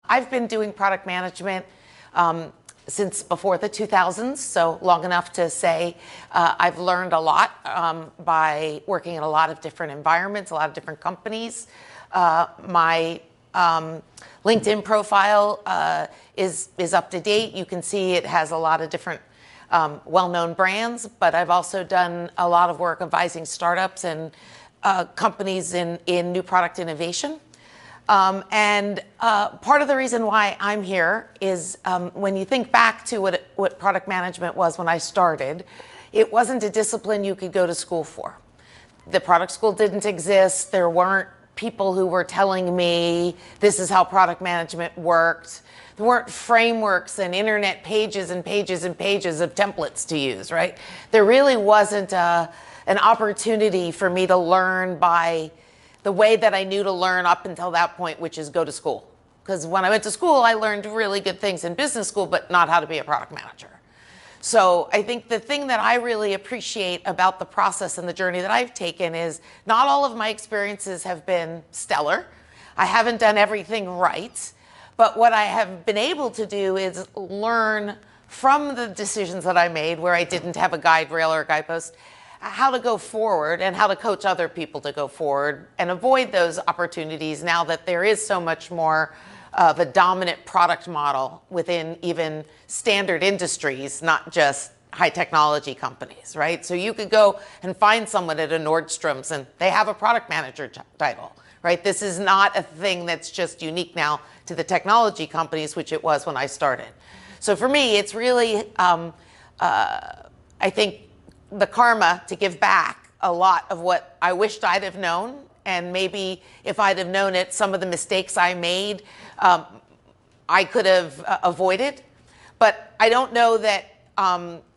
I've been doing product management since before the 2000s, so long enough to say I've learned a lot by working in a lot of different environments, a lot of different companies. My LinkedIn profile is up to date. You can see it has a lot of different well-known brands, but I've also done a lot of work advising startups and companies in new product innovation. Part of the reason why I'm here is when you think back to what product management was when I started, it wasn't a discipline you could go to school for. The product school didn't exist. There weren't people who were telling me this is how product management worked. There weren't frameworks and internet pages and pages and pages of templates to use, right? There really wasn't an opportunity for me to learn by the way that I knew to learn up until that point, which is go to school. Because when I went to school, I learned really good things in business school, but not how to be a product manager. So I think the thing that I really appreciate about the process and the journey that I've taken is not all of my experiences have been stellar. I haven't done everything right. But what I have been able to do is learn from the decisions that I made where I didn't have a guide rail or a guidepost, how to go forward and how to coach other people to go forward and avoid those opportunities now that there is so much more of a dominant product model within even standard industries, not just high technology companies, right? So you could go and find someone at a Nordstrom's and they have a product manager title, right? This is not a thing that's just unique now to the technology companies, which it was when I started. So for me, it's really, I think, the karma to give back a lot of what I wished I'd have known. And maybe if I'd have known it, some of the mistakes I made, I could have avoided. But I don't know that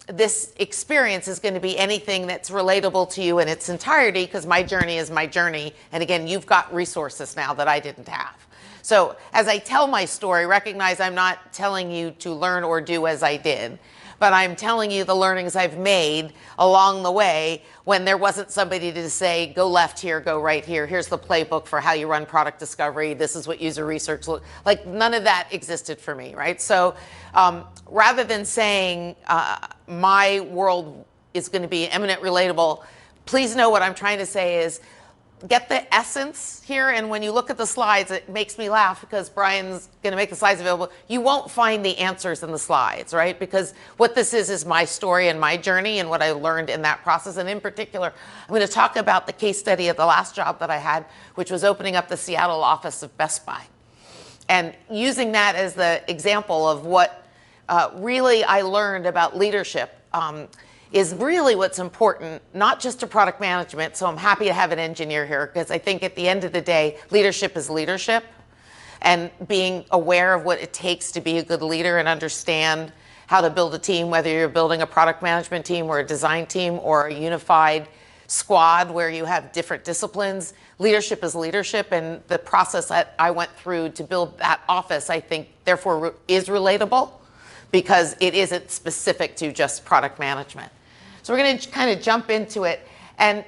this experience is going to be anything that's relatable to you in its entirety, because my journey is my journey. And again, you've got resources now that I didn't have. So as I tell my story, recognize I'm not telling you to learn or do as I did, but I'm telling you the learnings I've made along the way when there wasn't somebody to say, go left here, go right here. Here's the playbook for how you run product discovery. This is what user research looks like. None of that existed for me, right? So rather than saying my world is going to be eminent relatable, please know what I'm trying to say is get the essence here. And when you look at the slides, it makes me laugh because Brian's going to make the slides available. You won't find the answers in the slides, right? Because what this is my story and my journey and what I learned in that process. And in particular, I'm going to talk about the case study of the last job that I had, which was opening up the Seattle office of Best Buy. And using that as the example of what really I learned about leadership is really what's important, not just to product management. So I'm happy to have an engineer here because I think at the end of the day, leadership is leadership, and being aware of what it takes to be a good leader and understand how to build a team, whether you're building a product management team or a design team or a unified squad where you have different disciplines. Leadership is leadership, and the process that I went through to build that office, I think, therefore is relatable because it isn't specific to just product management. So we're going to kind of jump into it. And,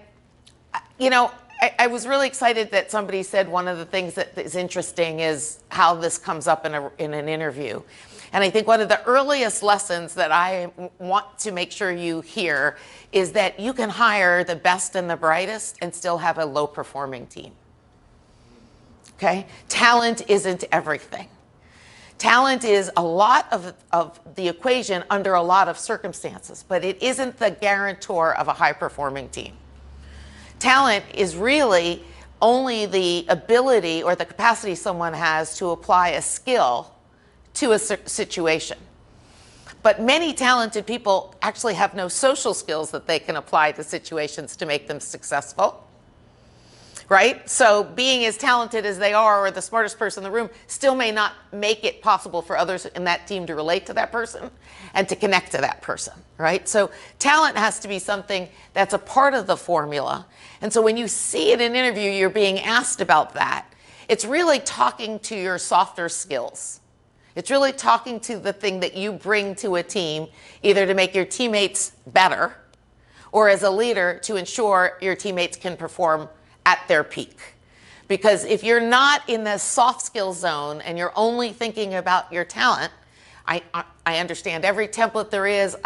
you know, I was really excited that somebody said one of the things that is interesting is how this comes up in an interview. And I think one of the earliest lessons that I want to make sure you hear is that you can hire the best and the brightest and still have a low-performing team. Okay? Talent isn't everything. Talent is a lot of the equation under a lot of circumstances, but it isn't the guarantor of a high-performing team. Talent is really only the ability or the capacity someone has to apply a skill to a situation. But many talented people actually have no social skills that they can apply to situations to make them successful. Right? So being as talented as they are or the smartest person in the room still may not make it possible for others in that team to relate to that person and to connect to that person, right? So talent has to be something that's a part of the formula. And so when you see in an interview you're being asked about that, it's really talking to your softer skills. It's really talking to the thing that you bring to a team, either to make your teammates better or as a leader to ensure your teammates can perform at their peak. Because if you're not in the soft skill zone and you're only thinking about your talent, I understand every template there is,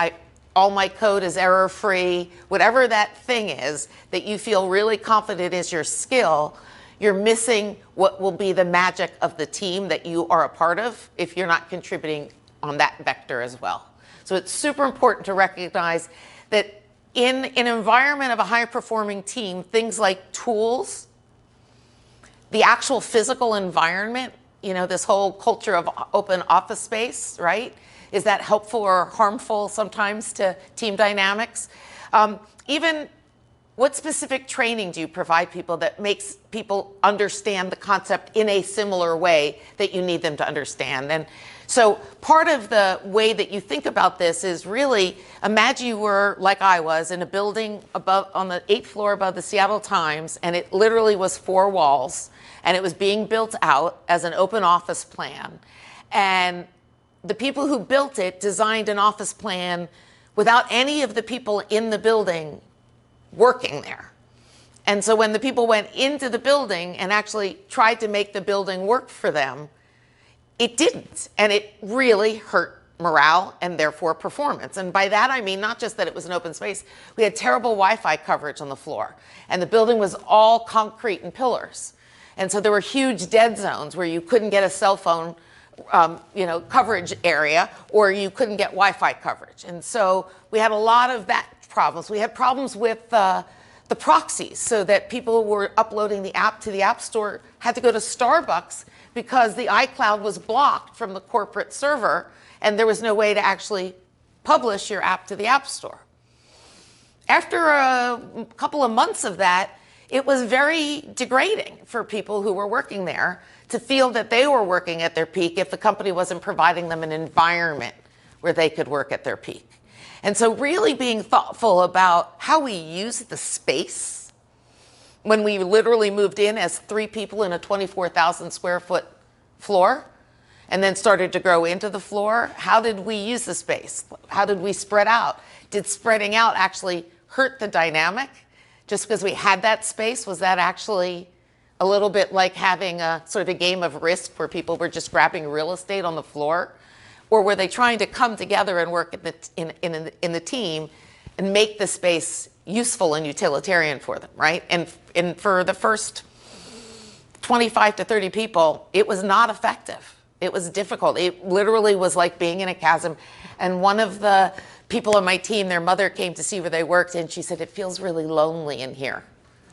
all my code is error-free, whatever that thing is that you feel really confident is your skill, you're missing what will be the magic of the team that you are a part of if you're not contributing on that vector as well. So it's super important to recognize that in an environment of a high-performing team, things like tools, the actual physical environment, you know, this whole culture of open office space, right? Is that helpful or harmful sometimes to team dynamics? Even what specific training do you provide people that makes people understand the concept in a similar way that you need them to understand? And so part of the way that you think about this is really, imagine you were, like I was, in a building above, on the 8th floor above the Seattle Times, and it literally was 4 walls, and it was being built out as an open office plan. And the people who built it designed an office plan without any of the people in the building working there. And so when the people went into the building and actually tried to make the building work for them, it didn't. And it really hurt morale and therefore performance. And by that I mean not just that it was an open space, we had terrible Wi-Fi coverage on the floor. And the building was all concrete and pillars. And so there were huge dead zones where you couldn't get a cell phone coverage area, or you couldn't get Wi-Fi coverage. And so we had a lot of that problems. We had problems with the proxies, so that people who were uploading the app to the App Store had to go to Starbucks because the iCloud was blocked from the corporate server, and there was no way to actually publish your app to the App Store. After a couple of months of that, it was very degrading for people who were working there to feel that they were working at their peak if the company wasn't providing them an environment where they could work at their peak. And so really being thoughtful about how we use the space. When we literally moved in as 3 people in a 24,000 square foot floor and then started to grow into the floor, how did we use the space? How did we spread out? Did spreading out actually hurt the dynamic? Just because we had that space, was that actually a little bit like having a sort of a game of Risk where people were just grabbing real estate on the floor? Or were they trying to come together and work in the team and make the space useful and utilitarian for them, right? And for the first 25 to 30 people, it was not effective. It was difficult. It literally was like being in a chasm. And one of the people on my team, their mother came to see where they worked, and she said, it feels really lonely in here,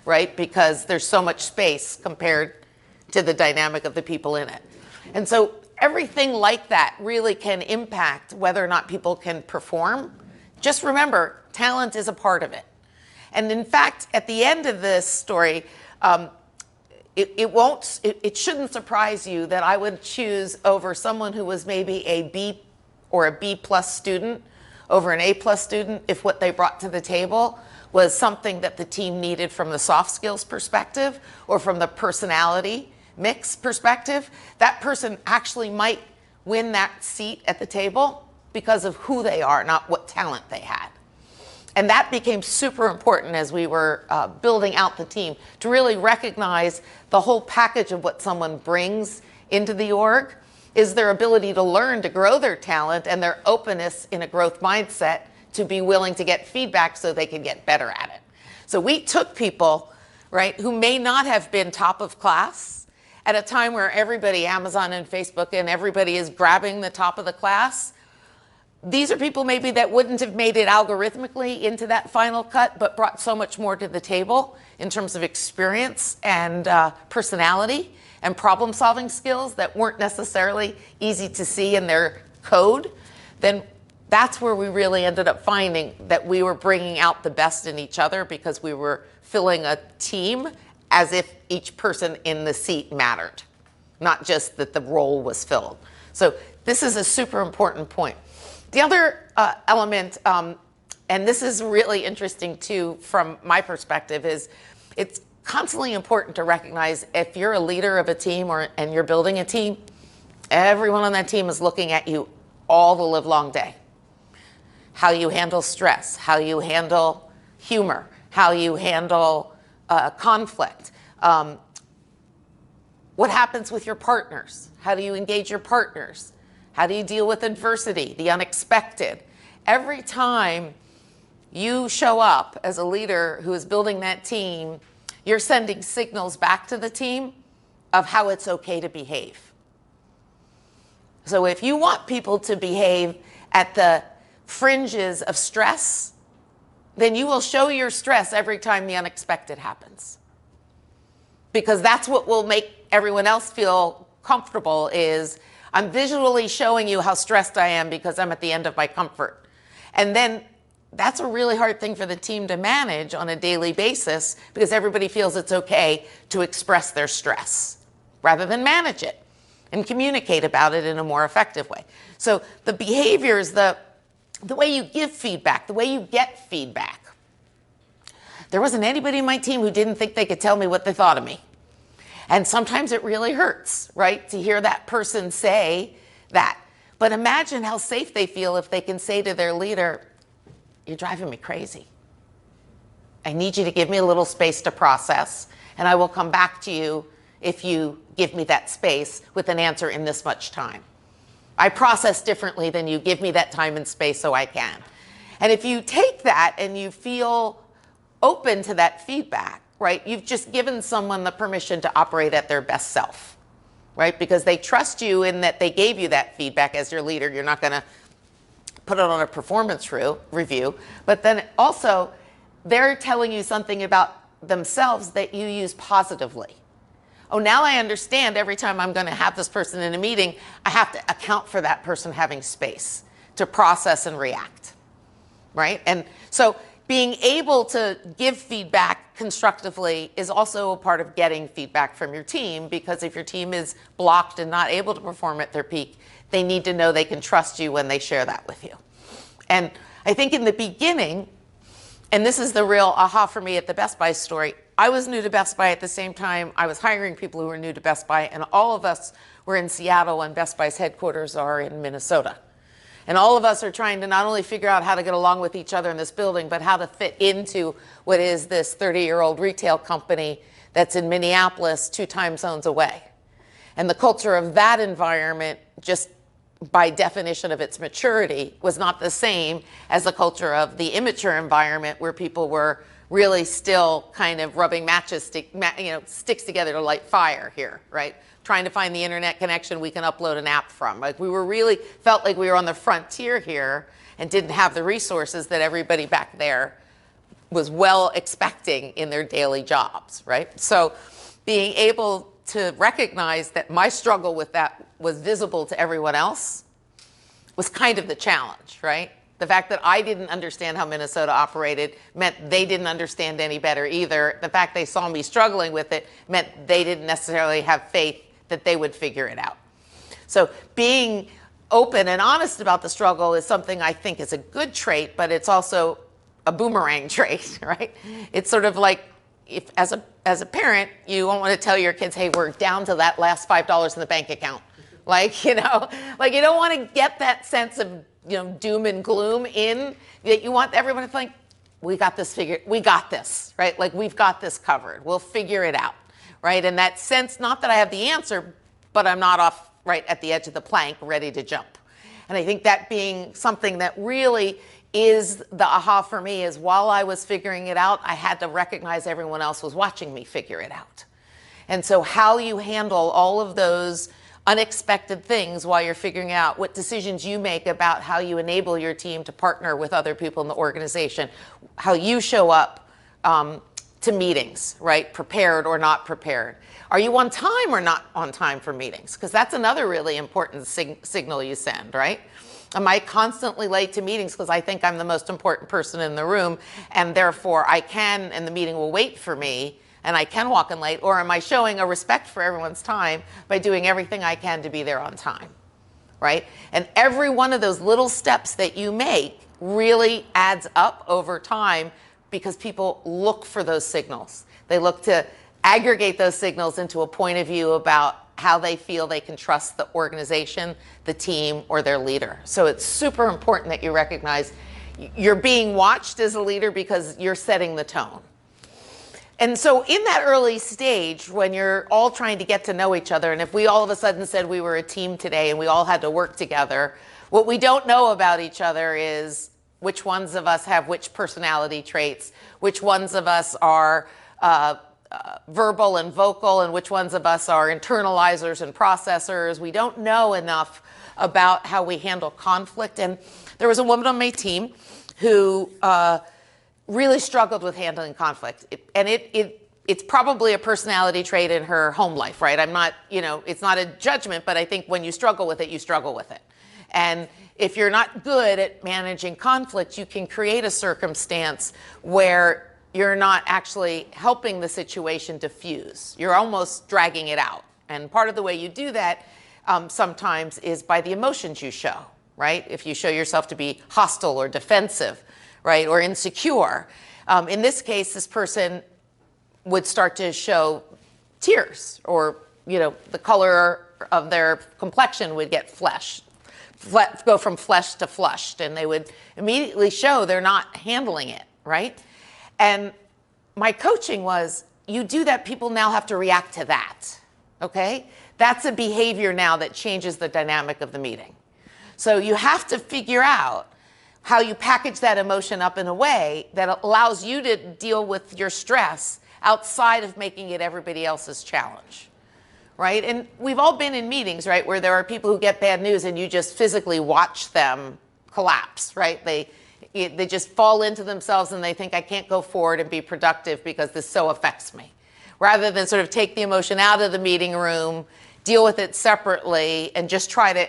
right? Because there's so much space compared to the dynamic of the people in it. And so everything like that really can impact whether or not people can perform. Just remember, talent is a part of it. And in fact, at the end of this story, it shouldn't surprise you that I would choose over someone who was maybe a B or a B+ student over an A+ student if what they brought to the table was something that the team needed from the soft skills perspective or from the personality mix perspective. That person actually might win that seat at the table because of who they are, not what talent they had. And that became super important as we were building out the team, to really recognize the whole package of what someone brings into the org is their ability to learn, to grow their talent, and their openness in a growth mindset to be willing to get feedback so they can get better at it. So we took people, right, who may not have been top of class at a time where everybody, Amazon and Facebook, and everybody is grabbing the top of the class. These are people maybe that wouldn't have made it algorithmically into that final cut, but brought so much more to the table in terms of experience and personality and problem-solving skills that weren't necessarily easy to see in their code. Then that's where we really ended up finding that we were bringing out the best in each other because we were filling a team as if each person in the seat mattered, not just that the role was filled. So this is a super important point. The other element, and this is really interesting too from my perspective, is it's constantly important to recognize if you're a leader of a team and you're building a team, everyone on that team is looking at you all the livelong day. How you handle stress, how you handle humor, how you handle conflict. What happens with your partners? How do you engage your partners? How do you deal with adversity, the unexpected? Every time you show up as a leader who is building that team, you're sending signals back to the team of how it's okay to behave. So if you want people to behave at the fringes of stress, then you will show your stress every time the unexpected happens. Because that's what will make everyone else feel comfortable, is I'm visually showing you how stressed I am because I'm at the end of my comfort. And then that's a really hard thing for the team to manage on a daily basis, because everybody feels it's okay to express their stress rather than manage it and communicate about it in a more effective way. So the behaviors, the way you give feedback, the way you get feedback. There wasn't anybody in my team who didn't think they could tell me what they thought of me. And sometimes it really hurts, right, to hear that person say that. But imagine how safe they feel if they can say to their leader, you're driving me crazy. I need you to give me a little space to process, and I will come back to you if you give me that space with an answer in this much time. I process differently than you. Give me that time and space so I can. And if you take that and you feel open to that feedback, right, you've just given someone the permission to operate at their best self, right? Because they trust you in that they gave you that feedback as your leader. You're not going to put it on a performance review, but then also they're telling you something about themselves that you use positively. Oh, now I understand every time I'm going to have this person in a meeting, I have to account for that person having space to process and react, right? And so being able to give feedback constructively is also a part of getting feedback from your team, because if your team is blocked and not able to perform at their peak, they need to know they can trust you when they share that with you. And I think in the beginning, and this is the real aha for me at the Best Buy story, I was new to Best Buy at the same time I was hiring people who were new to Best Buy, and all of us were in Seattle and Best Buy's headquarters are in Minnesota. And all of us are trying to not only figure out how to get along with each other in this building, but how to fit into what is this 30-year-old retail company that's in Minneapolis, 2 time zones away. And the culture of that environment, just by definition of its maturity, was not the same as the culture of the immature environment where people were really still kind of rubbing sticks together to light fire here, right? Trying to find the internet connection we can upload an app from. Like we were really felt like we were on the frontier here and didn't have the resources that everybody back there was well expecting in their daily jobs, right? So being able to recognize that my struggle with that was visible to everyone else was kind of the challenge, right? The fact that I didn't understand how Minnesota operated meant they didn't understand any better either. The fact they saw me struggling with it meant they didn't necessarily have faith that they would figure it out. So being open and honest about the struggle is something I think is a good trait, but it's also a boomerang trait, right? It's sort of like, if as a parent, you won't want to tell your kids, hey, we're down to that last $5 in the bank account. Like, you don't want to get that sense of, doom and gloom in. That you want everyone to think, we got this, right? Like, we've got this covered. We'll figure it out, right? And that sense, not that I have the answer, but I'm not off right at the edge of the plank, ready to jump. And I think that being something that really is the aha for me is, while I was figuring it out, I had to recognize everyone else was watching me figure it out. And so how you handle all of those unexpected things while you're figuring out what decisions you make about how you enable your team to partner with other people in the organization, how you show up to meetings, right? Prepared or not prepared. Are you on time or not on time for meetings? Because that's another really important signal you send, right? Am I constantly late to meetings because I think I'm the most important person in the room and therefore I can, and the meeting will wait for me and I can walk in late? Or am I showing a respect for everyone's time by doing everything I can to be there on time, right? And every one of those little steps that you make really adds up over time, because people look for those signals. They look to aggregate those signals into a point of view about how they feel they can trust the organization, the team, or their leader. So it's super important that you recognize you're being watched as a leader because you're setting the tone. And so in that early stage, when you're all trying to get to know each other, and if we all of a sudden said we were a team today and we all had to work together, what we don't know about each other is which ones of us have which personality traits, which ones of us are verbal and vocal, and which ones of us are internalizers and processors. We don't know enough about how we handle conflict. And there was a woman on my team who really struggled with handling conflict. It's probably a personality trait in her home life, right? I'm not, it's not a judgment, but I think when you struggle with it, you struggle with it. And if you're not good at managing conflict, you can create a circumstance where you're not actually helping the situation diffuse. You're almost dragging it out. And part of the way you do that sometimes is by the emotions you show, right? If you show yourself to be hostile or defensive, right, or insecure. In this case, this person would start to show tears, or the color of their complexion would get go from flesh to flushed, and they would immediately show they're not handling it, right? And my coaching was, you do that, people now have to react to that, okay? That's a behavior now that changes the dynamic of the meeting. So you have to figure out how you package that emotion up in a way that allows you to deal with your stress outside of making it everybody else's challenge, right? And we've all been in meetings, right, where there are people who get bad news and you just physically watch them collapse, right? They just fall into themselves and they think, I can't go forward and be productive because this so affects me. Rather than sort of take the emotion out of the meeting room, deal with it separately, and just try to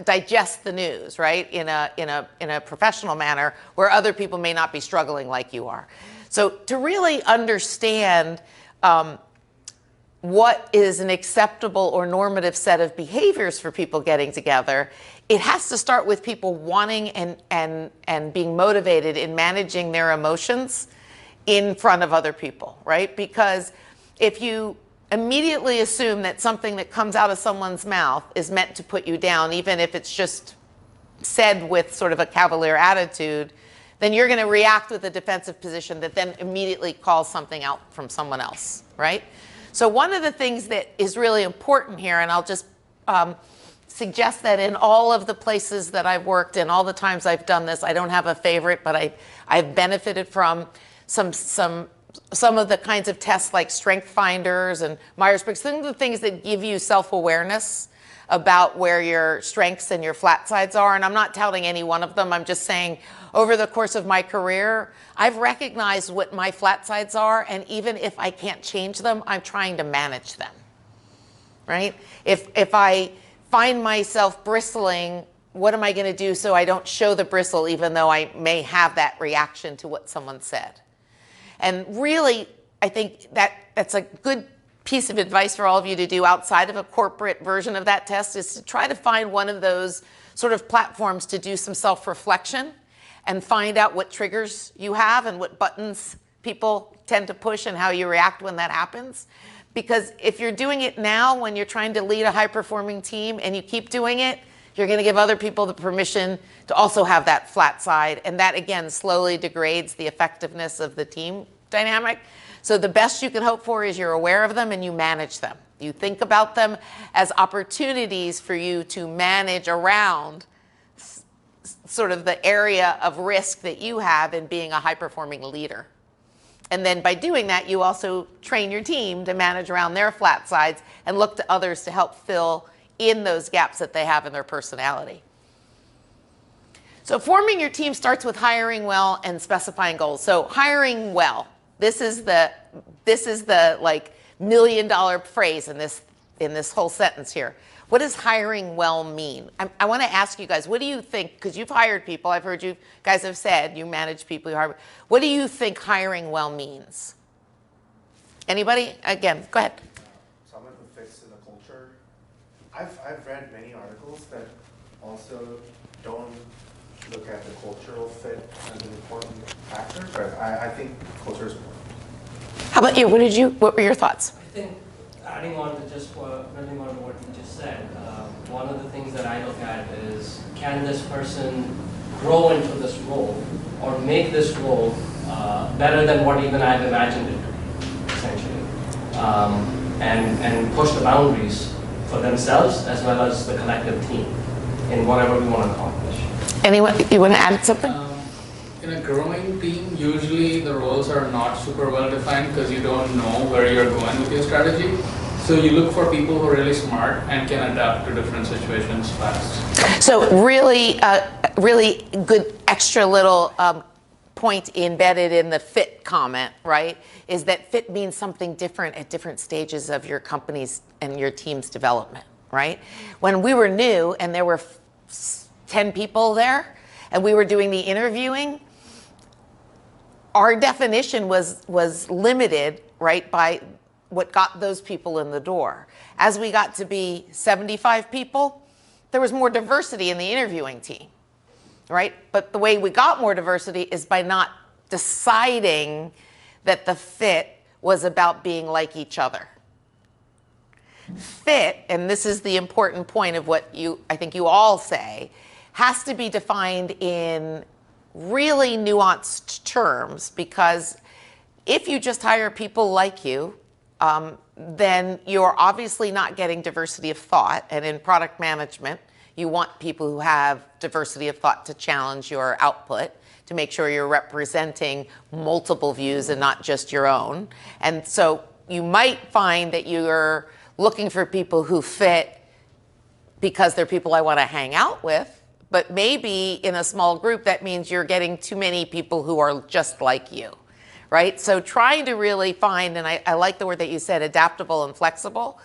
digest the news, right, in a professional manner where other people may not be struggling like you are. So to really understand what is an acceptable or normative set of behaviors for people getting together, it has to start with people wanting and being motivated in managing their emotions in front of other people, right? Because if you immediately assume that something that comes out of someone's mouth is meant to put you down, even if it's just said with sort of a cavalier attitude, then you're going to react with a defensive position that then immediately calls something out from someone else, right? So one of the things that is really important here, and I'll just suggest that in all of the places that I've worked and all the times I've done this, I don't have a favorite, but I've benefited from some of the kinds of tests like Strength Finders and Myers-Briggs, some of the things that give you self-awareness about where your strengths and your flat sides are. And I'm not touting any one of them. I'm just saying over the course of my career, I've recognized what my flat sides are. And even if I can't change them, I'm trying to manage them, right? If I find myself bristling, what am I going to do so I don't show the bristle even though I may have that reaction to what someone said? And really, I think that's a good piece of advice for all of you to do outside of a corporate version of that test, is to try to find one of those sort of platforms to do some self-reflection and find out what triggers you have and what buttons people tend to push and how you react when that happens. Because if you're doing it now when you're trying to lead a high-performing team and you keep doing it, you're going to give other people the permission to also have that flat side. And that, again, slowly degrades the effectiveness of the team dynamic. So the best you can hope for is you're aware of them and you manage them. You think about them as opportunities for you to manage around sort of the area of risk that you have in being a high-performing leader. And then by doing that, you also train your team to manage around their flat sides and look to others to help fill in those gaps that they have in their personality. So forming your team starts with hiring well and specifying goals. So hiring well, this is the like $1 million phrase in this whole sentence here. What does hiring well mean? I want to ask you guys, what do you think, because you've hired people, I've heard you guys have said you manage people, you hire, what do you think hiring well means? Anybody? Again, go ahead. Someone who fits in the culture. I've read many articles that also don't look at the cultural fit as an important factor, but I think culture is important. How about you? What were your thoughts? I think adding on to building on to what you just said, one of the things that I look at is, can this person grow into this role or make this role better than what even I've imagined it to be? and push the boundaries for themselves as well as the collective team in whatever we want to accomplish. Anyone, you want to add something? In a growing team, usually the roles are not super well defined because you don't know where you're going with your strategy. So you look for people who are really smart and can adapt to different situations fast. So really, really good extra little point embedded in the fit comment, right, is that fit means something different at different stages of your company's and your team's development, right? When we were new and there were 10 people there and we were doing the interviewing, our definition was limited, right, by what got those people in the door. As we got to be 75 people, there was more diversity in the interviewing team, right? But the way we got more diversity is by not deciding that the fit was about being like each other. Fit, and this is the important point of what I think you all say, has to be defined in really nuanced terms, because if you just hire people like you, then you're obviously not getting diversity of thought. And in product management, you want people who have diversity of thought to challenge your output, to make sure you're representing multiple views and not just your own. And so you might find that you're looking for people who fit because they're people I want to hang out with. But maybe in a small group, that means you're getting too many people who are just like you, right? So trying to really find, and I like the word that you said, adaptable and flexible,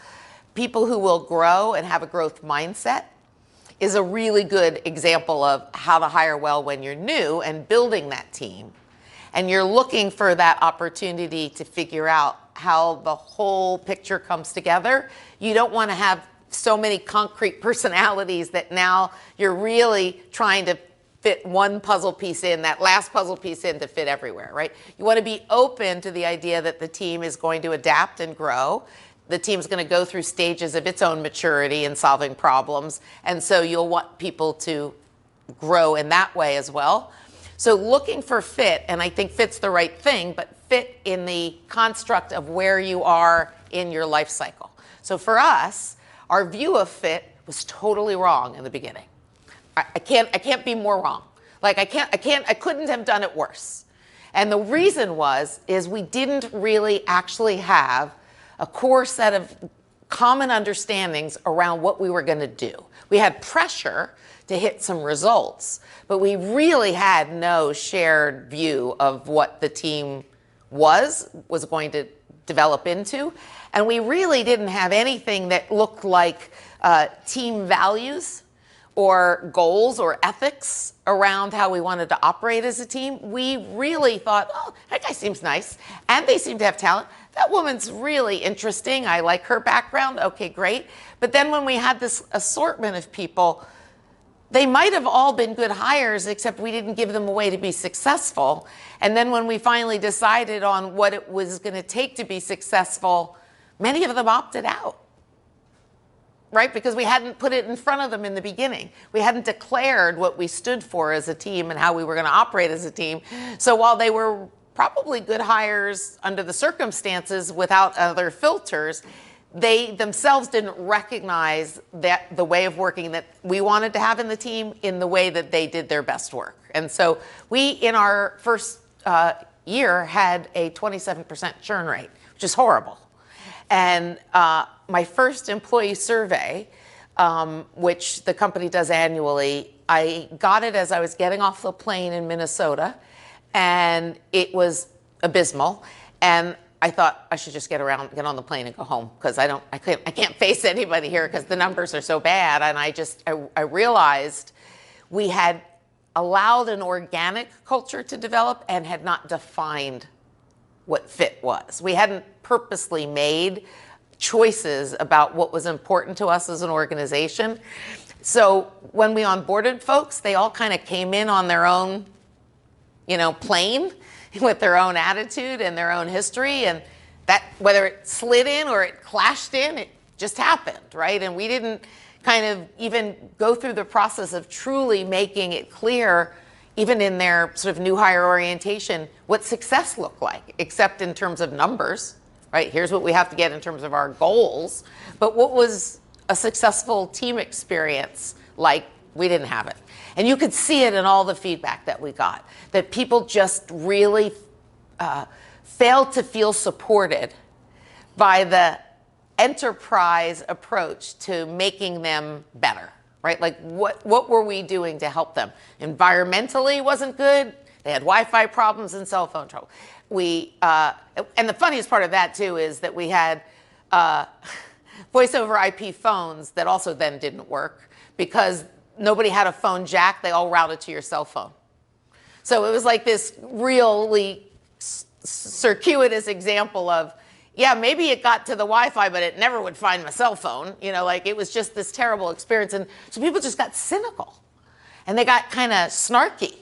people who will grow and have a growth mindset is a really good example of how to hire well when you're new and building that team. And you're looking for that opportunity to figure out how the whole picture comes together. You don't want to have so many concrete personalities that now you're really trying to fit one puzzle piece in, that last puzzle piece in to fit everywhere, right? You want to be open to the idea that the team is going to adapt and grow. The team's going to go through stages of its own maturity in solving problems. And so you'll want people to grow in that way as well. So looking for fit, and I think fit's the right thing, but fit in the construct of where you are in your life cycle. So for us, our view of fit was totally wrong in the beginning. I can't be more wrong. Like I couldn't have done it worse. And the reason is we didn't really actually have a core set of common understandings around what we were going to do. We had pressure to hit some results, but we really had no shared view of what the team was going to develop into. And we really didn't have anything that looked like team values or goals or ethics around how we wanted to operate as a team. We really thought, oh, that guy seems nice, and they seem to have talent. That woman's really interesting. I like her background. Okay, great. But then when we had this assortment of people, they might have all been good hires, except we didn't give them a way to be successful. And then when we finally decided on what it was going to take to be successful, many of them opted out, right? Because we hadn't put it in front of them in the beginning. We hadn't declared what we stood for as a team and how we were going to operate as a team. So while they were probably good hires under the circumstances without other filters, they themselves didn't recognize that the way of working that we wanted to have in the team in the way that they did their best work. And so we, in our first year, had a 27% churn rate, which is horrible. And my first employee survey, which the company does annually, I got it as I was getting off the plane in Minnesota, and it was abysmal. And I thought I should just get on the plane and go home, because I can't face anybody here because the numbers are so bad. And I realized we had allowed an organic culture to develop and had not defined what fit was. We hadn't purposely made choices about what was important to us as an organization. So when we onboarded folks, they all kind of came in on their own, plane with their own attitude and their own history. And that, whether it slid in or it clashed in, it just happened, right? And we didn't kind of even go through the process of truly making it clear, even in their sort of new hire orientation, what success looked like, except in terms of numbers. right? Here's what we have to get in terms of our goals. But what was a successful team experience like? We didn't have it. And you could see it in all the feedback that we got, that people just really failed to feel supported by the enterprise approach to making them better, right? Like what were we doing to help them? Environmentally wasn't good. They had Wi-Fi problems and cell phone trouble. And the funniest part of that too is that we had voice over IP phones that also then didn't work because nobody had a phone jack. They all routed to your cell phone. So it was like this really circuitous example of, yeah, maybe it got to the Wi-Fi, but it never would find my cell phone. You know, like it was just this terrible experience. And so people just got cynical and they got kind of snarky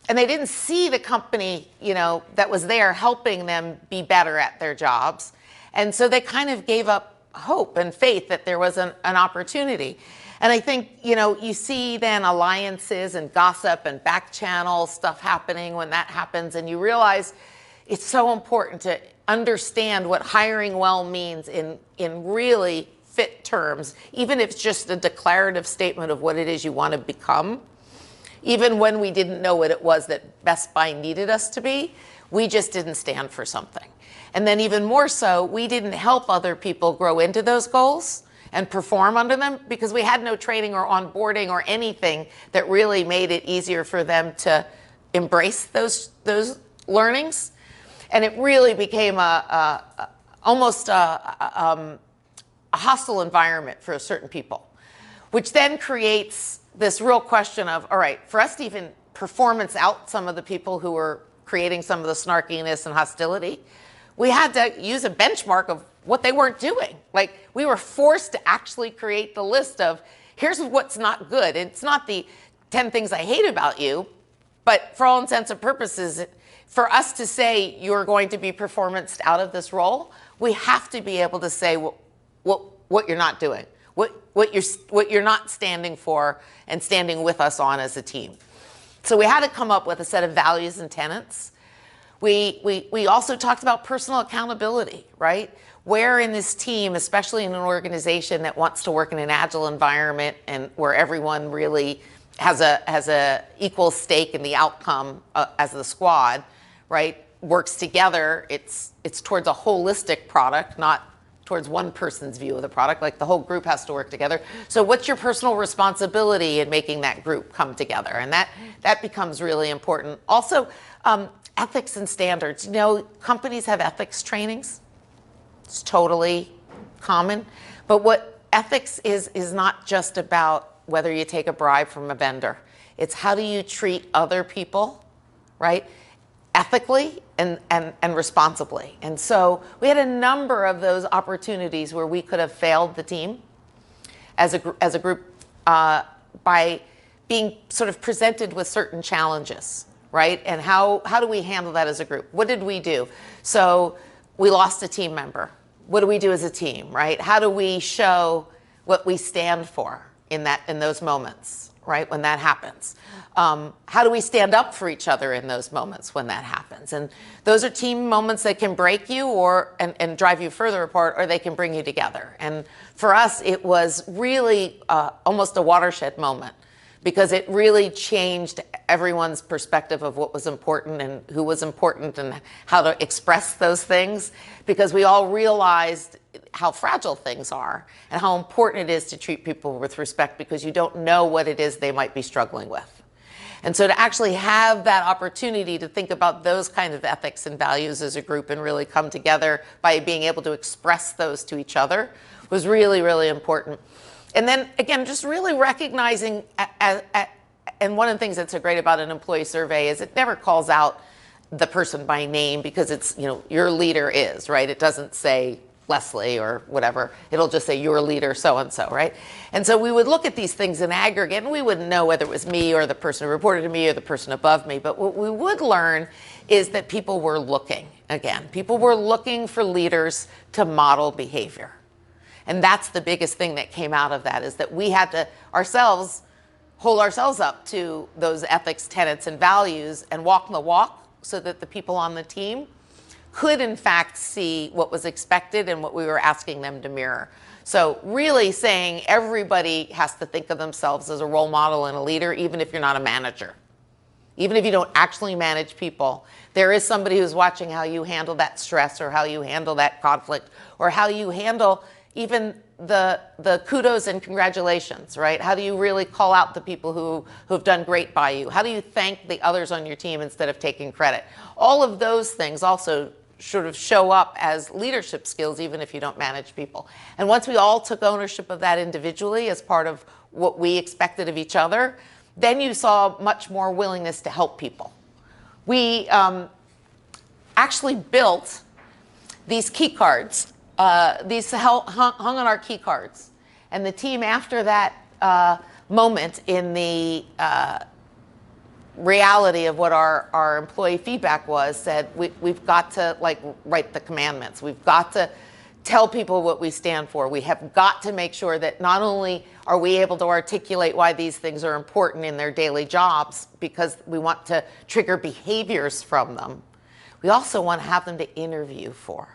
and they didn't see the company, you know, that was there helping them be better at their jobs. And so they kind of gave up hope and faith that there was an opportunity. And I think, you know, you see then alliances and gossip and back channel stuff happening when that happens, and you realize it's so important to understand what hiring well means in really fit terms, even if it's just a declarative statement of what it is you want to become. Even when we didn't know what it was that Best Buy needed us to be, we just didn't stand for something. And then even more so, we didn't help other people grow into those goals and perform under them because we had no training or onboarding or anything that really made it easier for them to embrace those learnings. And it really became almost a hostile environment for certain people, which then creates this real question of, all right, for us to even performance out some of the people who were creating some of the snarkiness and hostility, we had to use a benchmark of what they weren't doing. Like, we were forced to actually create the list of, here's what's not good. It's not the 10 things I hate about you, but for all intents and purposes, for us to say you're going to be performanced out of this role, we have to be able to say what you're not doing, what you're not standing for and standing with us on as a team. So we had to come up with a set of values and tenets. We also talked about personal accountability, right? Where in this team, especially in an organization that wants to work in an agile environment and where everyone really has a equal stake in the outcome as the squad, right? Works together. It's towards a holistic product, not towards one person's view of the product. Like, the whole group has to work together. So what's your personal responsibility in making that group come together? And that becomes really important. Also, ethics and standards. You know, companies have ethics trainings. It's totally common. But what ethics is not just about whether you take a bribe from a vendor. It's how do you treat other people, right? Ethically and responsibly. And so we had a number of those opportunities where we could have failed the team as a group by being sort of presented with certain challenges, right? And how do we handle that as a group? What did we do? So we lost a team member. What do we do as a team, right? How do we show what we stand for in those moments, right? When that happens. How do we stand up for each other in those moments when that happens? And those are team moments that can break you and drive you further apart, or they can bring you together. And for us, it was really almost a watershed moment, because it really changed everyone's perspective of what was important and who was important and how to express those things, because we all realized how fragile things are and how important it is to treat people with respect, because you don't know what it is they might be struggling with. And so to actually have that opportunity to think about those kinds of ethics and values as a group and really come together by being able to express those to each other was really, really important. And then, again, just really recognizing, and one of the things that's so great about an employee survey is it never calls out the person by name, because it's, you know, your leader is, right? It doesn't say Leslie or whatever. It'll just say your leader so-and-so, right? And so we would look at these things in aggregate, and we wouldn't know whether it was me or the person who reported to me or the person above me. But what we would learn is that people were looking, again, people were looking for leaders to model behavior. And that's the biggest thing that came out of that, is that we had to hold ourselves up to those ethics, tenets, and values and walk the walk so that the people on the team could in fact see what was expected and what we were asking them to mirror. So really saying everybody has to think of themselves as a role model and a leader, even if you're not a manager. Even if you don't actually manage people, there is somebody who's watching how you handle that stress or how you handle that conflict or how you handle even the kudos and congratulations, right? How do you really call out the people who've done great by you? How do you thank the others on your team instead of taking credit? All of those things also sort of show up as leadership skills, even if you don't manage people. And once we all took ownership of that individually as part of what we expected of each other, then you saw much more willingness to help people. We actually built these key cards. These hung on our key cards. And the team, after that moment in the reality of what our employee feedback was, said we've got to write the commandments. We've got to tell people what we stand for. We have got to make sure that not only are we able to articulate why these things are important in their daily jobs, because we want to trigger behaviors from them, we also want to have them to interview for.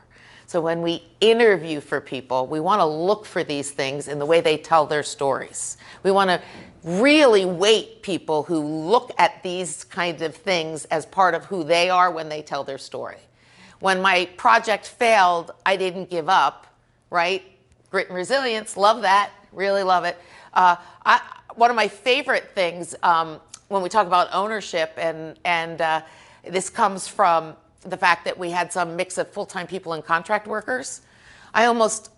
So when we interview for people, we want to look for these things in the way they tell their stories. We want to really weight people who look at these kinds of things as part of who they are when they tell their story. When my project failed, I didn't give up, right? Grit and resilience, love that, really love it. One of my favorite things when we talk about ownership, and this comes from the fact that we had some mix of full-time people and contract workers. I almost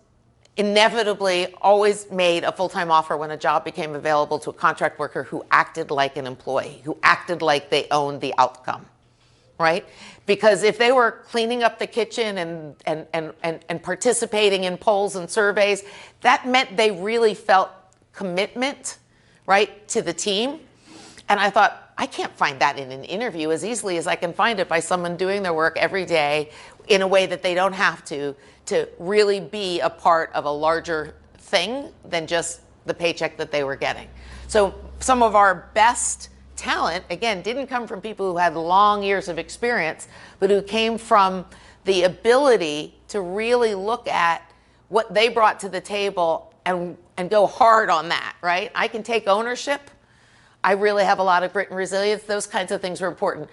inevitably always made a full-time offer when a job became available to a contract worker who acted like an employee, who acted like they owned the outcome, right? Because if they were cleaning up the kitchen and participating in polls and surveys, that meant they really felt commitment, right, to the team. And I thought, I can't find that in an interview as easily as I can find it by someone doing their work every day in a way that they don't have to really be a part of a larger thing than just the paycheck that they were getting. So some of our best talent, again, didn't come from people who had long years of experience, but who came from the ability to really look at what they brought to the table and go hard on that, right? I can take ownership. I really have a lot of grit and resilience. Those kinds of things were important.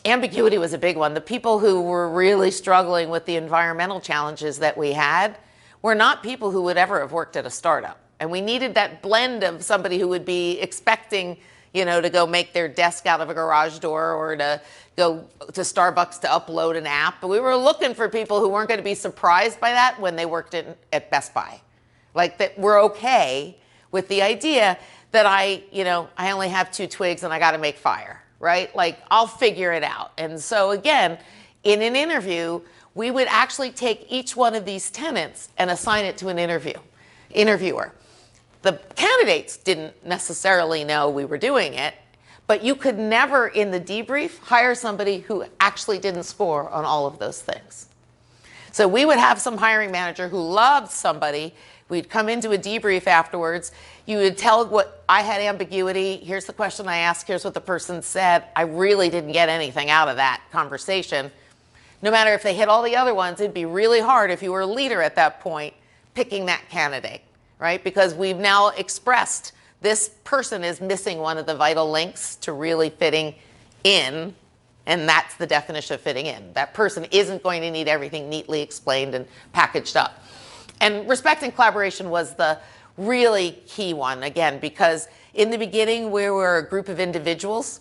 Ambiguity was a big one. The people who were really struggling with the environmental challenges that we had were not people who would ever have worked at a startup. And we needed that blend of somebody who would be expecting, to go make their desk out of a garage door or to go to Starbucks to upload an app. But we were looking for people who weren't going to be surprised by that when they worked at Best Buy. Like that we're okay with the idea that I only have 2 twigs and I got to make fire, right? Like I'll figure it out. And so again, in an interview, we would actually take each one of these tenets and assign it to an interviewer. The candidates didn't necessarily know we were doing it, but you could never in the debrief hire somebody who actually didn't score on all of those things. So we would have some hiring manager who loved somebody. We'd come into a debrief afterwards. You would tell what I had ambiguity. Here's the question I asked. Here's what the person said. I really didn't get anything out of that conversation. No matter if they hit all the other ones, it'd be really hard if you were a leader at that point picking that candidate, right? Because we've now expressed this person is missing one of the vital links to really fitting in, and that's the definition of fitting in. That person isn't going to need everything neatly explained and packaged up. And respect and collaboration was the really key one, again, because in the beginning we were a group of individuals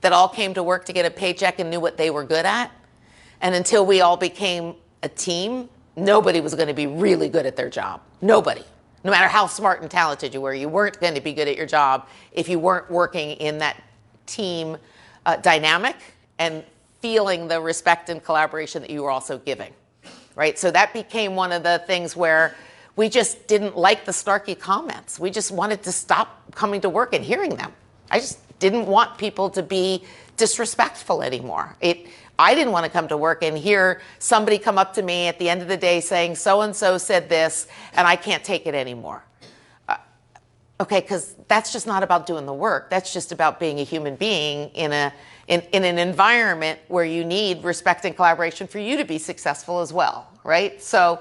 that all came to work to get a paycheck and knew what they were good at. And until we all became a team, nobody was going to be really good at their job. Nobody. No matter how smart and talented you weren't going to be good at your job if you weren't working in that team dynamic and feeling the respect and collaboration that you were also giving. Right? So that became one of the things where we just didn't like the snarky comments. We just wanted to stop coming to work and hearing them. I just didn't want people to be disrespectful anymore. I didn't want to come to work and hear somebody come up to me at the end of the day saying, so-and-so said this, and I can't take it anymore. Okay, because that's just not about doing the work. That's just about being a human being in an environment where you need respect and collaboration for you to be successful as well, right? So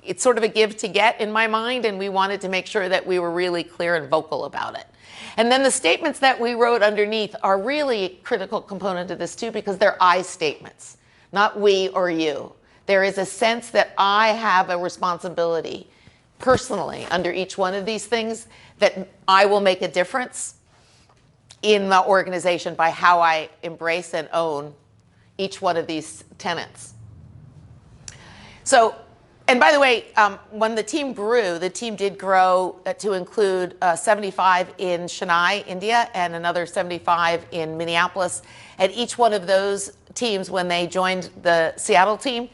it's sort of a give to get in my mind, and we wanted to make sure that we were really clear and vocal about it. And then the statements that we wrote underneath are really a critical component of this too, because they're I statements, not we or you. There is a sense that I have a responsibility personally under each one of these things, that I will make a difference in the organization by how I embrace and own each one of these tenets. So, and by the way, when the team grew, the team did grow to include 75 in Chennai, India, and another 75 in Minneapolis. And each one of those teams, when they joined the Seattle team,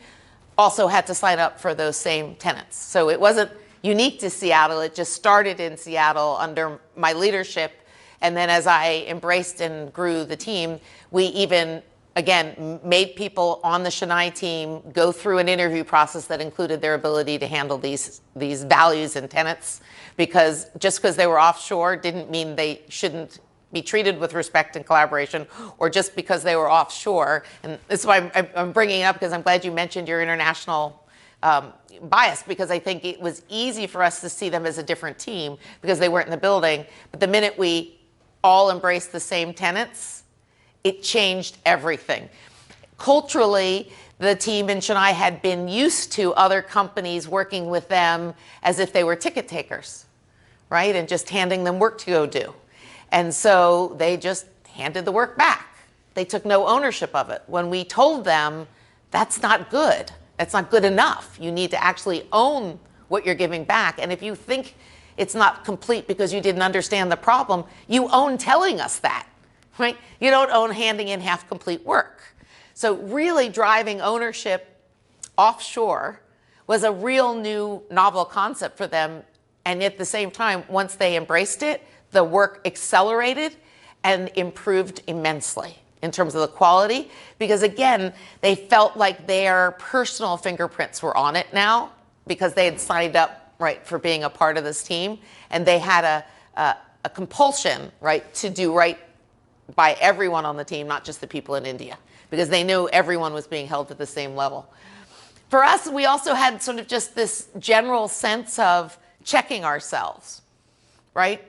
also had to sign up for those same tenets. So it wasn't unique to Seattle. It just started in Seattle under my leadership. And then as I embraced and grew the team, we even, again, made people on the Chennai team go through an interview process that included their ability to handle these values and tenets. Because just because they were offshore didn't mean they shouldn't be treated with respect and collaboration, or just because they were offshore. And that's why I'm bringing it up, because I'm glad you mentioned your international bias, because I think it was easy for us to see them as a different team because they weren't in the building. But the minute we all embraced the same tenets, it changed everything. Culturally, the team in Chennai had been used to other companies working with them as if they were ticket takers, right? And just handing them work to go do. And so they just handed the work back. They took no ownership of it. When we told them, that's not good. That's not good enough. You need to actually own what you're giving back. And if you think it's not complete because you didn't understand the problem, you own telling us that, right? You don't own handing in half-complete work. So really driving ownership offshore was a real new novel concept for them. And at the same time, once they embraced it, the work accelerated and improved immensely in terms of the quality, because again, they felt like their personal fingerprints were on it now because they had signed up, right, for being a part of this team, and they had a compulsion, right, to do right by everyone on the team, not just the people in India, because they knew everyone was being held to the same level. For us, we also had sort of just this general sense of checking ourselves, right?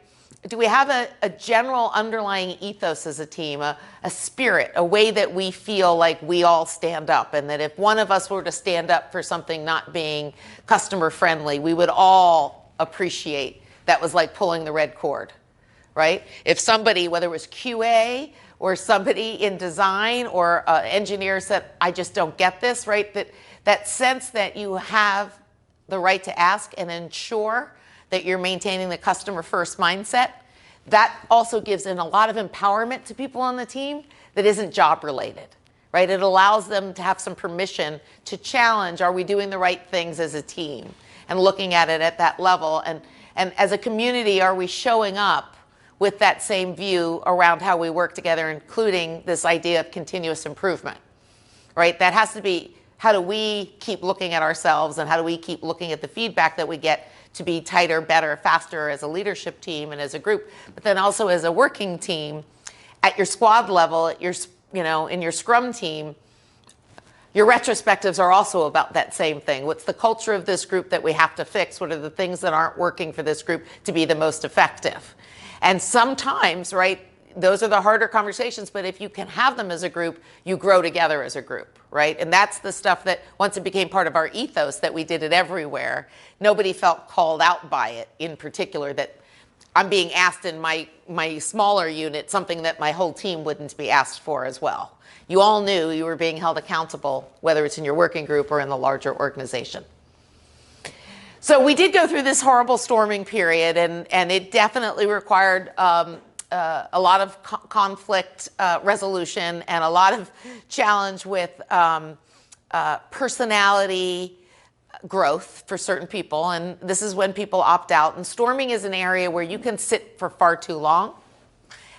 Do we have a general underlying ethos as a team, a spirit, a way that we feel like we all stand up, and that if one of us were to stand up for something not being customer friendly, we would all appreciate that was like pulling the red cord, right? If somebody, whether it was QA or somebody in design or engineer said, I just don't get this, right? That sense that you have the right to ask and ensure that you're maintaining the customer first mindset, that also gives in a lot of empowerment to people on the team that isn't job related, right? It allows them to have some permission to challenge, are we doing the right things as a team? And looking at it at that level. And as a community, are we showing up with that same view around how we work together, including this idea of continuous improvement, right? That has to be, how do we keep looking at ourselves, and how do we keep looking at the feedback that we get to be tighter, better, faster as a leadership team and as a group, but then also as a working team at your squad level, at your, in your scrum team. Your retrospectives are also about that same thing. What's the culture of this group that we have to fix? What are the things that aren't working for this group to be the most effective? And sometimes, right, those are the harder conversations, but if you can have them as a group, you grow together as a group, right? And that's the stuff that once it became part of our ethos, that we did it everywhere, nobody felt called out by it in particular, that I'm being asked in my smaller unit something that my whole team wouldn't be asked for as well. You all knew you were being held accountable, whether it's in your working group or in the larger organization. So we did go through this horrible storming period, and it definitely required a lot of conflict resolution and a lot of challenge with personality growth for certain people. And this is when people opt out. And storming is an area where you can sit for far too long.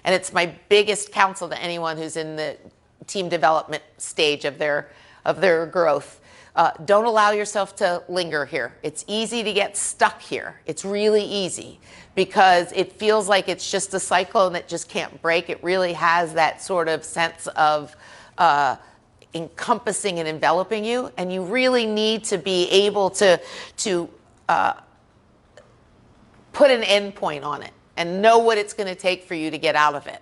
And it's my biggest counsel to anyone who's in the team development stage of their growth. Don't allow yourself to linger here. It's easy to get stuck here. It's really easy because it feels like it's just a cycle and it just can't break. It really has that sort of sense of encompassing and enveloping you, and you really need to be able to put an end point on it and know what it's going to take for you to get out of it.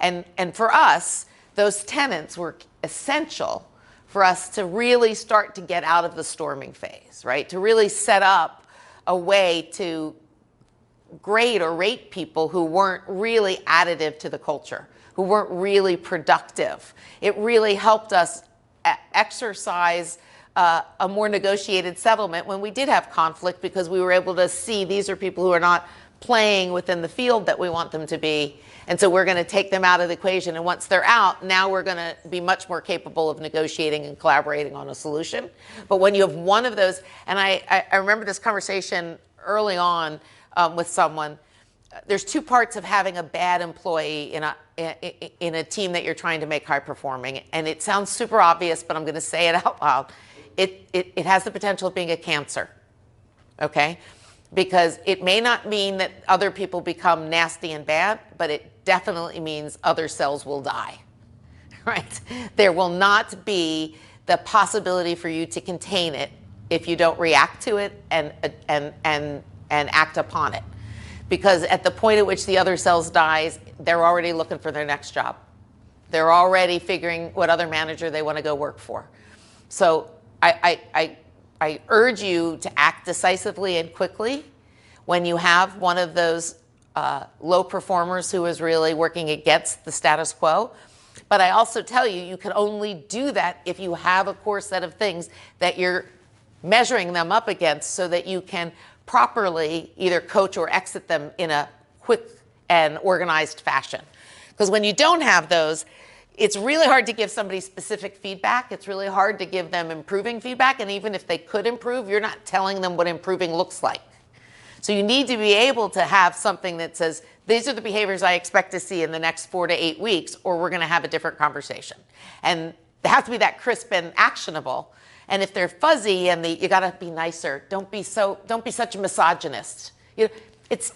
And for us, those tenets were essential for us to really start to get out of the storming phase, right? To really set up a way to grade or rate people who weren't really additive to the culture, who weren't really productive. It really helped us exercise a more negotiated settlement when we did have conflict, because we were able to see these are people who are not playing within the field that we want them to be. And so we're going to take them out of the equation. And once they're out, now we're going to be much more capable of negotiating and collaborating on a solution. But when you have one of those, and I remember this conversation early on with someone, there's two parts of having a bad employee in a team that you're trying to make high performing. And it sounds super obvious, but I'm going to say it out loud. It has the potential of being a cancer, okay? Because it may not mean that other people become nasty and bad, but it definitely means other cells will die, right? There will not be the possibility for you to contain it if you don't react to it and act upon it. Because at the point at which the other cells dies, they're already looking for their next job. They're already figuring what other manager they want to go work for. So I urge you to act decisively and quickly when you have one of those low performers who is really working against the status quo. But I also tell you, you can only do that if you have a core set of things that you're measuring them up against so that you can properly either coach or exit them in a quick and organized fashion. Because when you don't have those, it's really hard to give somebody specific feedback. It's really hard to give them improving feedback. And even if they could improve, you're not telling them what improving looks like. So you need to be able to have something that says, these are the behaviors I expect to see in the next 4 to 8 weeks, or we're going to have a different conversation. And they have to be that crisp and actionable. And if they're fuzzy and you got to be nicer, don't be such a misogynist. You know, it's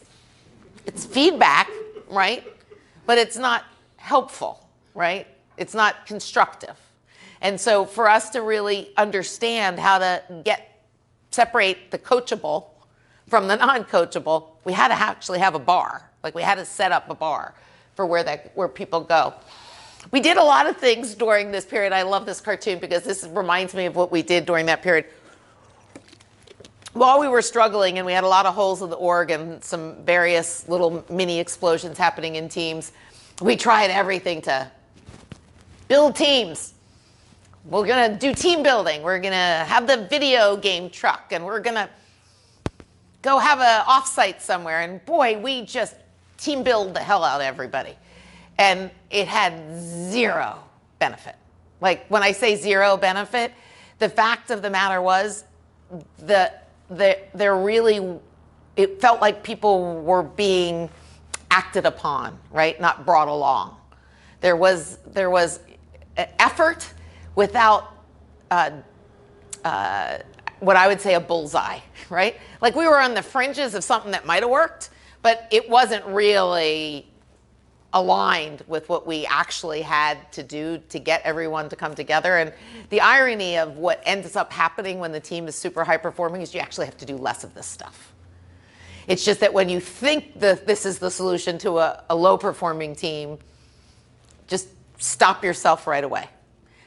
feedback, right? But it's not helpful, right? It's not constructive. And so for us to really understand how to separate the coachable from the non-coachable, we had to actually have a bar. Like, we had to set up a bar for where people go. We did a lot of things during this period. I love this cartoon because this reminds me of what we did during that period. While we were struggling and we had a lot of holes in the org and some various little mini explosions happening in teams, we tried everything to build teams. We're going to do team building. We're going to have the video game truck, and we're going to go have an offsite somewhere. And boy, we just team build the hell out of everybody. And it had zero benefit. Like, when I say zero benefit, the fact of the matter was it felt like people were being acted upon, right? Not brought along. There was effort without what I would say a bullseye, right? Like, we were on the fringes of something that might have worked, but it wasn't really aligned with what we actually had to do to get everyone to come together. And the irony of what ends up happening when the team is super high performing is you actually have to do less of this stuff. It's just that when you think that this is the solution to a low performing team, just stop yourself right away.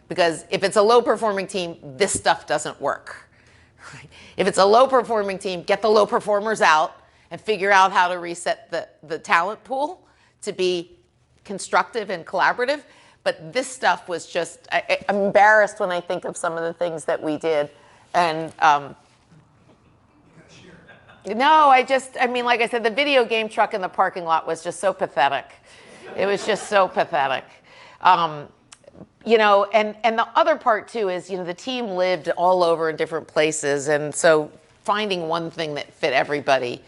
Because if it's a low performing team, this stuff doesn't work. If it's a low performing team, get the low performers out and figure out how to reset the talent pool to be constructive and collaborative. But this stuff was just, I'm embarrassed when I think of some of the things that we did. And no, I mean, like I said, the video game truck in the parking lot was just so pathetic. It was just so pathetic. You know, and the other part too is, you know, the team lived all over in different places. And so finding one thing that fit everybody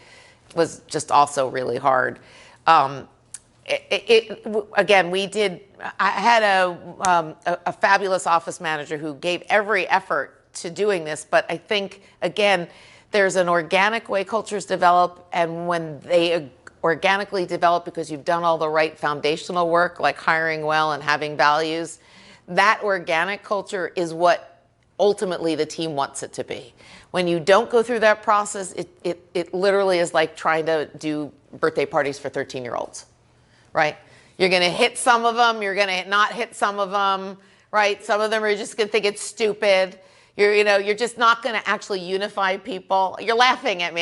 was just also really hard. Again, I had a fabulous office manager who gave every effort to doing this, but I think, again, there's an organic way cultures develop, and when they organically develop because you've done all the right foundational work, like hiring well and having values, that organic culture is what ultimately the team wants it to be. When you don't go through that process, it literally is like trying to do birthday parties for 13-year-olds, right? You're going to hit some of them, you're going to not hit some of them, right? Some of them are just going to think it's stupid. You're just not going to actually unify people. You're laughing at me.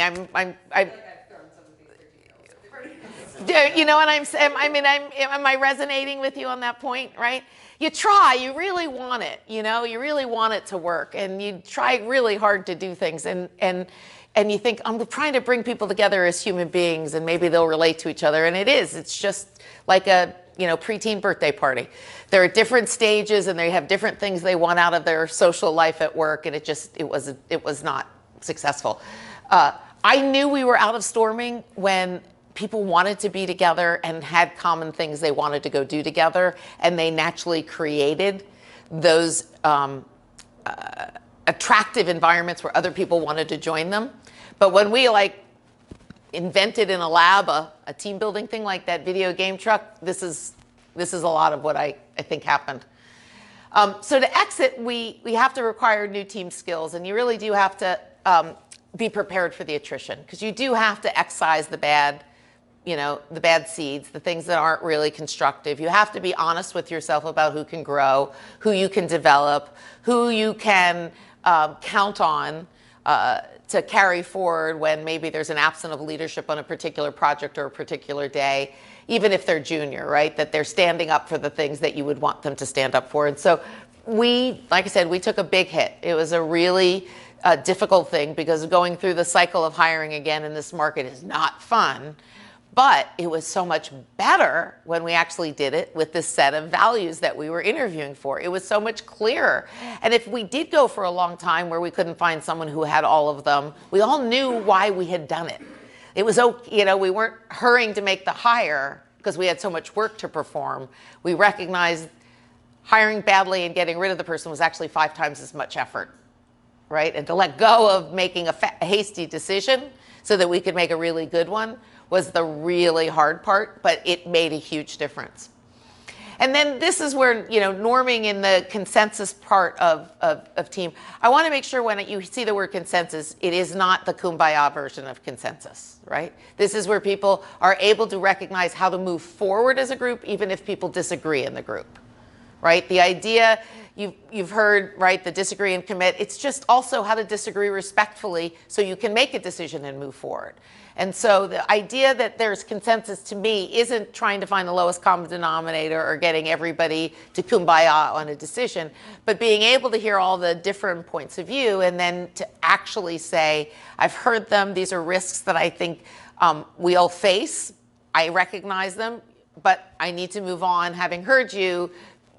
You know what I'm saying? I mean, am I resonating with you on that point, right? You try, you really want it, you really want it to work, and you try really hard to do things, and you think, I'm trying to bring people together as human beings, and maybe they'll relate to each other, and it's just like a preteen birthday party. They're at different stages, and they have different things they want out of their social life at work, and it was not successful. I knew we were out of storming when people wanted to be together and had common things they wanted to go do together, and they naturally created those attractive environments where other people wanted to join them. But when we invented in a lab a team building thing like that video game truck, this is a lot of what I think happened. So to exit, we have to require new team skills, and you really do have to be prepared for the attrition, because you do have to excise the bad seeds, the things that aren't really constructive. You have to be honest with yourself about who can grow, who you can develop, who you can count on to carry forward when maybe there's an absence of leadership on a particular project or a particular day, even if they're junior, right? That they're standing up for the things that you would want them to stand up for. And so like I said, we took a big hit. It was a really difficult thing, because going through the cycle of hiring again in this market is not fun. But it was so much better when we actually did it with this set of values that we were interviewing for. It was so much clearer. And if we did go for a long time where we couldn't find someone who had all of them, we all knew why we had done it. It was, we weren't hurrying to make the hire because we had so much work to perform. We recognized hiring badly and getting rid of the person was actually 5 times as much effort, right? And to let go of making a hasty decision so that we could make a really good one was the really hard part, but it made a huge difference. And then this is where, norming in the consensus part of team, I want to make sure when you see the word consensus, it is not the kumbaya version of consensus, right? This is where people are able to recognize how to move forward as a group, even if people disagree in the group, right? The idea, you've heard, right, the disagree and commit. It's just also how to disagree respectfully so you can make a decision and move forward. And so the idea that there's consensus to me isn't trying to find the lowest common denominator or getting everybody to kumbaya on a decision, but being able to hear all the different points of view and then to actually say, I've heard them, these are risks that I think we all face, I recognize them, but I need to move on having heard you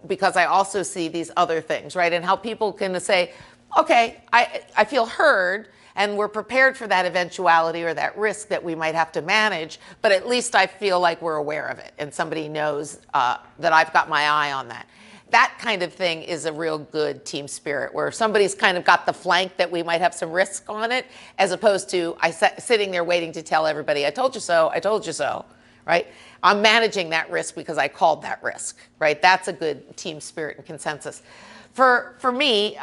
because I also see these other things, right? And how people can say, okay, I feel heard, and we're prepared for that eventuality or that risk that we might have to manage, but at least I feel like we're aware of it and somebody knows that I've got my eye on that. That kind of thing is a real good team spirit, where somebody's kind of got the flank that we might have some risk on it, as opposed to sitting there waiting to tell everybody, I told you so, right? I'm managing that risk because I called that risk, right? That's a good team spirit and consensus. For me,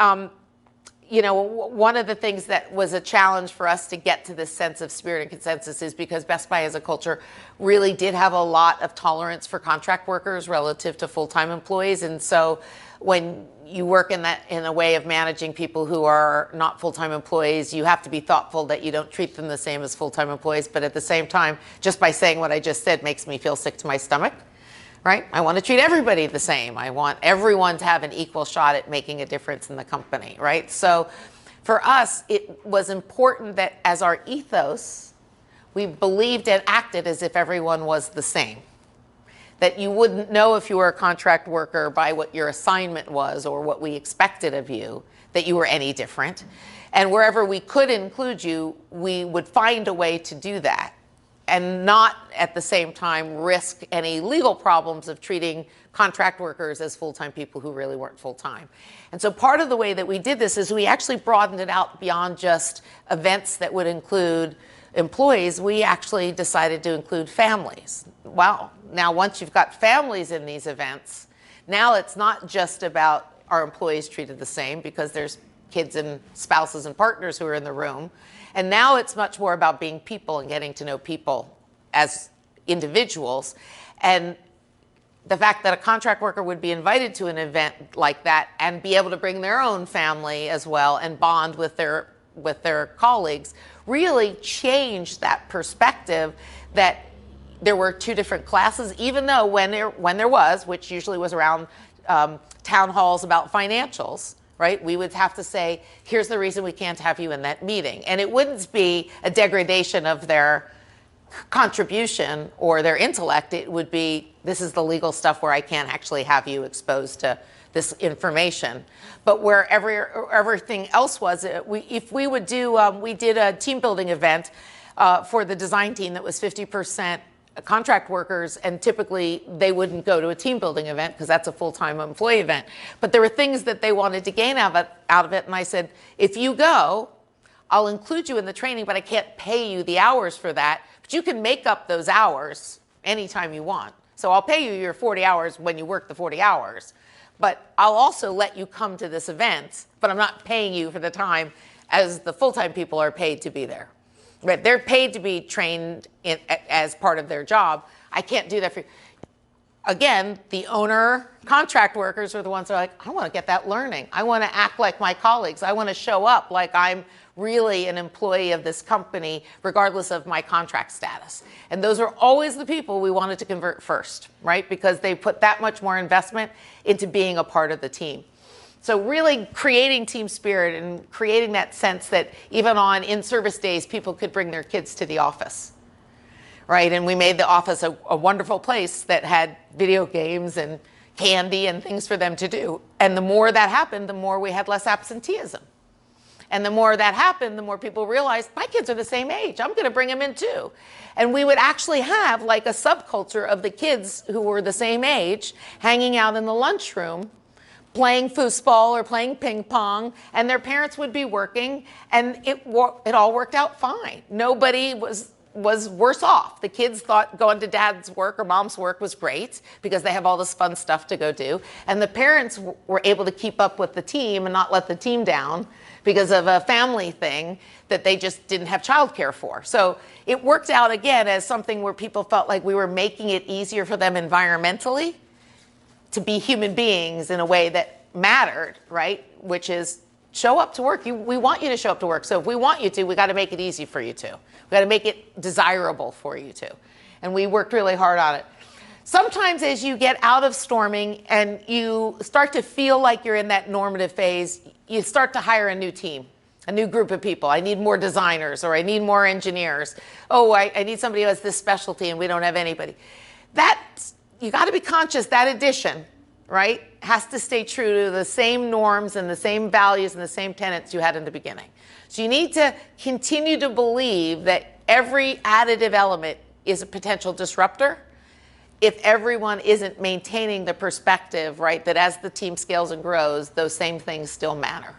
one of the things that was a challenge for us to get to this sense of spirit and consensus is because Best Buy as a culture really did have a lot of tolerance for contract workers relative to full-time employees. And so when you work in a way of managing people who are not full-time employees, you have to be thoughtful that you don't treat them the same as full-time employees. But at the same time, just by saying what I just said makes me feel sick to my stomach. Right? I want to treat everybody the same. I want everyone to have an equal shot at making a difference in the company, right? So for us, it was important that as our ethos, we believed and acted as if everyone was the same. That you wouldn't know if you were a contract worker by what your assignment was or what we expected of you, that you were any different. And wherever we could include you, we would find a way to do that. and not at the same time risk any legal problems of treating contract workers as full-time people who really weren't full-time. And so part of the way that we did this is we actually broadened it out beyond just events that would include employees. We actually decided to include families. Wow, now once you've got families in these events, now it's not just about our employees treated the same, because there's kids and spouses and partners who are in the room. And now it's much more about being people and getting to know people as individuals. And the fact that a contract worker would be invited to an event like that and be able to bring their own family as well and bond with their colleagues really changed that perspective that there were two different classes, even though when there was, which usually was around town halls about financials, right? We would have to say, here's the reason we can't have you in that meeting. And it wouldn't be a degradation of their contribution or their intellect. It would be, this is the legal stuff where I can't actually have you exposed to this information. But where everything else was, we did a team building event for the design team that was 50% contract workers, and typically they wouldn't go to a team building event because that's a full-time employee event. But there were things that they wanted to gain out of it, and I said, if you go, I'll include you in the training, but I can't pay you the hours for that, but you can make up those hours anytime you want. So I'll pay you your 40 hours when you work the 40 hours, but I'll also let you come to this event, but I'm not paying you for the time as the full-time people are paid to be there. Right? They're paid to be trained as part of their job. I can't do that for you. Again, the owner contract workers are the ones that are like, I want to get that learning. I want to act like my colleagues. I want to show up like I'm really an employee of this company, regardless of my contract status. And those are always the people we wanted to convert first, right? Because they put that much more investment into being a part of the team. So really creating team spirit and creating that sense that even on in-service days, people could bring their kids to the office, right? And we made the office a wonderful place that had video games and candy and things for them to do. And the more that happened, the more we had less absenteeism. And the more that happened, the more people realized, my kids are the same age. I'm going to bring them in too. And we would actually have like a subculture of the kids who were the same age hanging out in the lunchroom, playing foosball or playing ping pong, and their parents would be working, and it all worked out fine. Nobody was worse off. The kids thought going to dad's work or mom's work was great because they have all this fun stuff to go do, and the parents were able to keep up with the team and not let the team down because of a family thing that they just didn't have childcare for. So it worked out again as something where people felt like we were making it easier for them environmentally to be human beings in a way that mattered, right? Which is show up to work. We want you to show up to work. So if we want you to, we got to make it easy for you to. We got to make it desirable for you to. And we worked really hard on it. Sometimes as you get out of storming and you start to feel like you're in that normative phase, you start to hire a new team, a new group of people. I need more designers, or I need more engineers. Oh, I need somebody who has this specialty and we don't have anybody. You got to be conscious that addition, right, has to stay true to the same norms and the same values and the same tenets you had in the beginning. So you need to continue to believe that every additive element is a potential disruptor if everyone isn't maintaining the perspective, right, that as the team scales and grows, those same things still matter.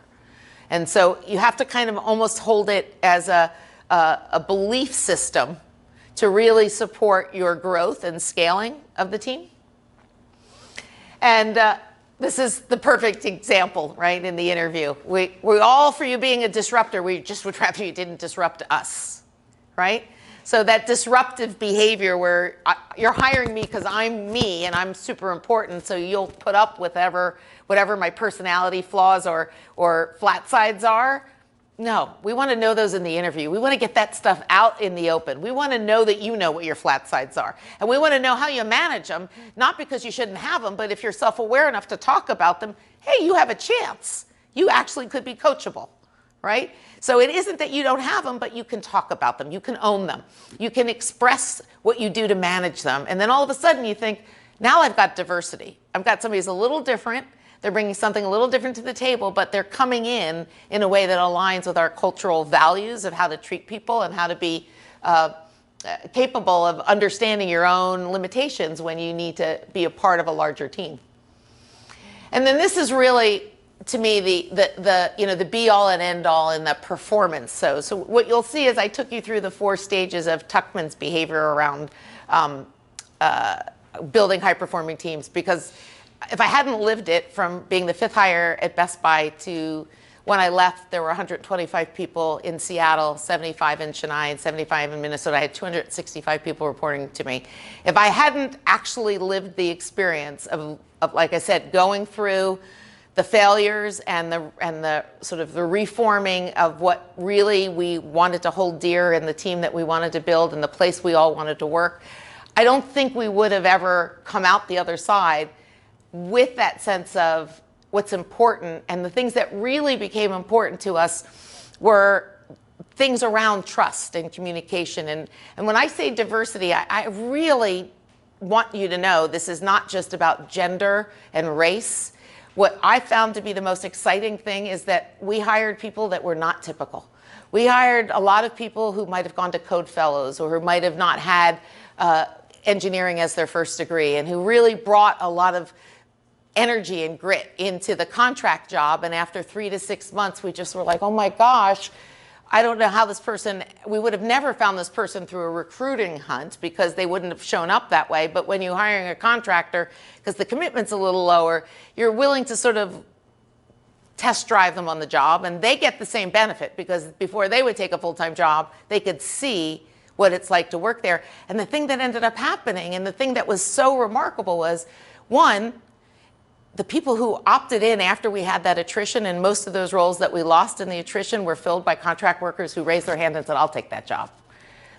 And so you have to kind of almost hold it as a belief system to really support your growth and scaling of the team. And this is the perfect example, right, in the interview. We all, for you being a disruptor, we just would rather you didn't disrupt us, right? So that disruptive behavior where you're hiring me because I'm me and I'm super important, so you'll put up with whatever my personality flaws or flat sides are. No, we want to know those in the interview. We want to get that stuff out in the open. We want to know that you know what your flat sides are. And we want to know how you manage them, not because you shouldn't have them, but if you're self-aware enough to talk about them, hey, you have a chance. You actually could be coachable, right? So it isn't that you don't have them, but you can talk about them. You can own them. You can express what you do to manage them. And then all of a sudden you think, now I've got diversity. I've got somebody who's a little different. They're bringing something a little different to the table, but they're coming in a way that aligns with our cultural values of how to treat people and how to be capable of understanding your own limitations when you need to be a part of a larger team. And then this is really, to me, the be all and end all in the performance. So what you'll see is I took you through the 4 stages of Tuckman's behavior around building high performing teams, because if I hadn't lived it, from being the 5th hire at Best Buy to when I left, there were 125 people in Seattle, 75 in Chennai, and 75 in Minnesota. I had 265 people reporting to me. If I hadn't actually lived the experience of like I said, going through the failures and the sort of the reforming of what really we wanted to hold dear in the team that we wanted to build and the place we all wanted to work, I don't think we would have ever come out the other side with that sense of what's important. And the things that really became important to us were things around trust and communication. And when I say diversity, I really want you to know this is not just about gender and race. What I found to be the most exciting thing is that we hired people that were not typical. We hired a lot of people who might have gone to Code Fellows or who might have not had engineering as their first degree, and who really brought a lot of energy and grit into the contract job. And after 3 to 6 months, we just were like, oh my gosh, I don't know how this person, we would have never found this person through a recruiting hunt because they wouldn't have shown up that way. But when you're hiring a contractor, because the commitment's a little lower, you're willing to sort of test drive them on the job, and they get the same benefit because before they would take a full-time job, they could see what it's like to work there. And the thing that ended up happening, and the thing that was so remarkable, was, one, the people who opted in after we had that attrition, and most of those roles that we lost in the attrition were filled by contract workers who raised their hand and said, I'll take that job.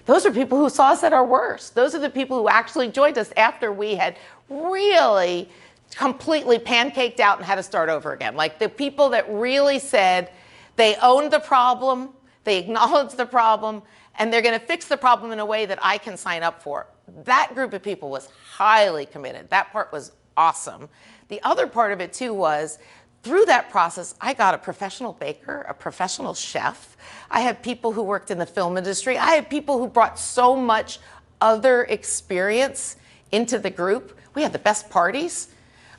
Those are people who saw us at our worst. Those are the people who actually joined us after we had really completely pancaked out and had to start over again. Like the people that really said they owned the problem, they acknowledged the problem, and they're going to fix the problem in a way that I can sign up for. That group of people was highly committed. That part was awesome. The other part of it too was, through that process, I got a professional baker, a professional chef. I had people who worked in the film industry. I had people who brought so much other experience into the group. We had the best parties.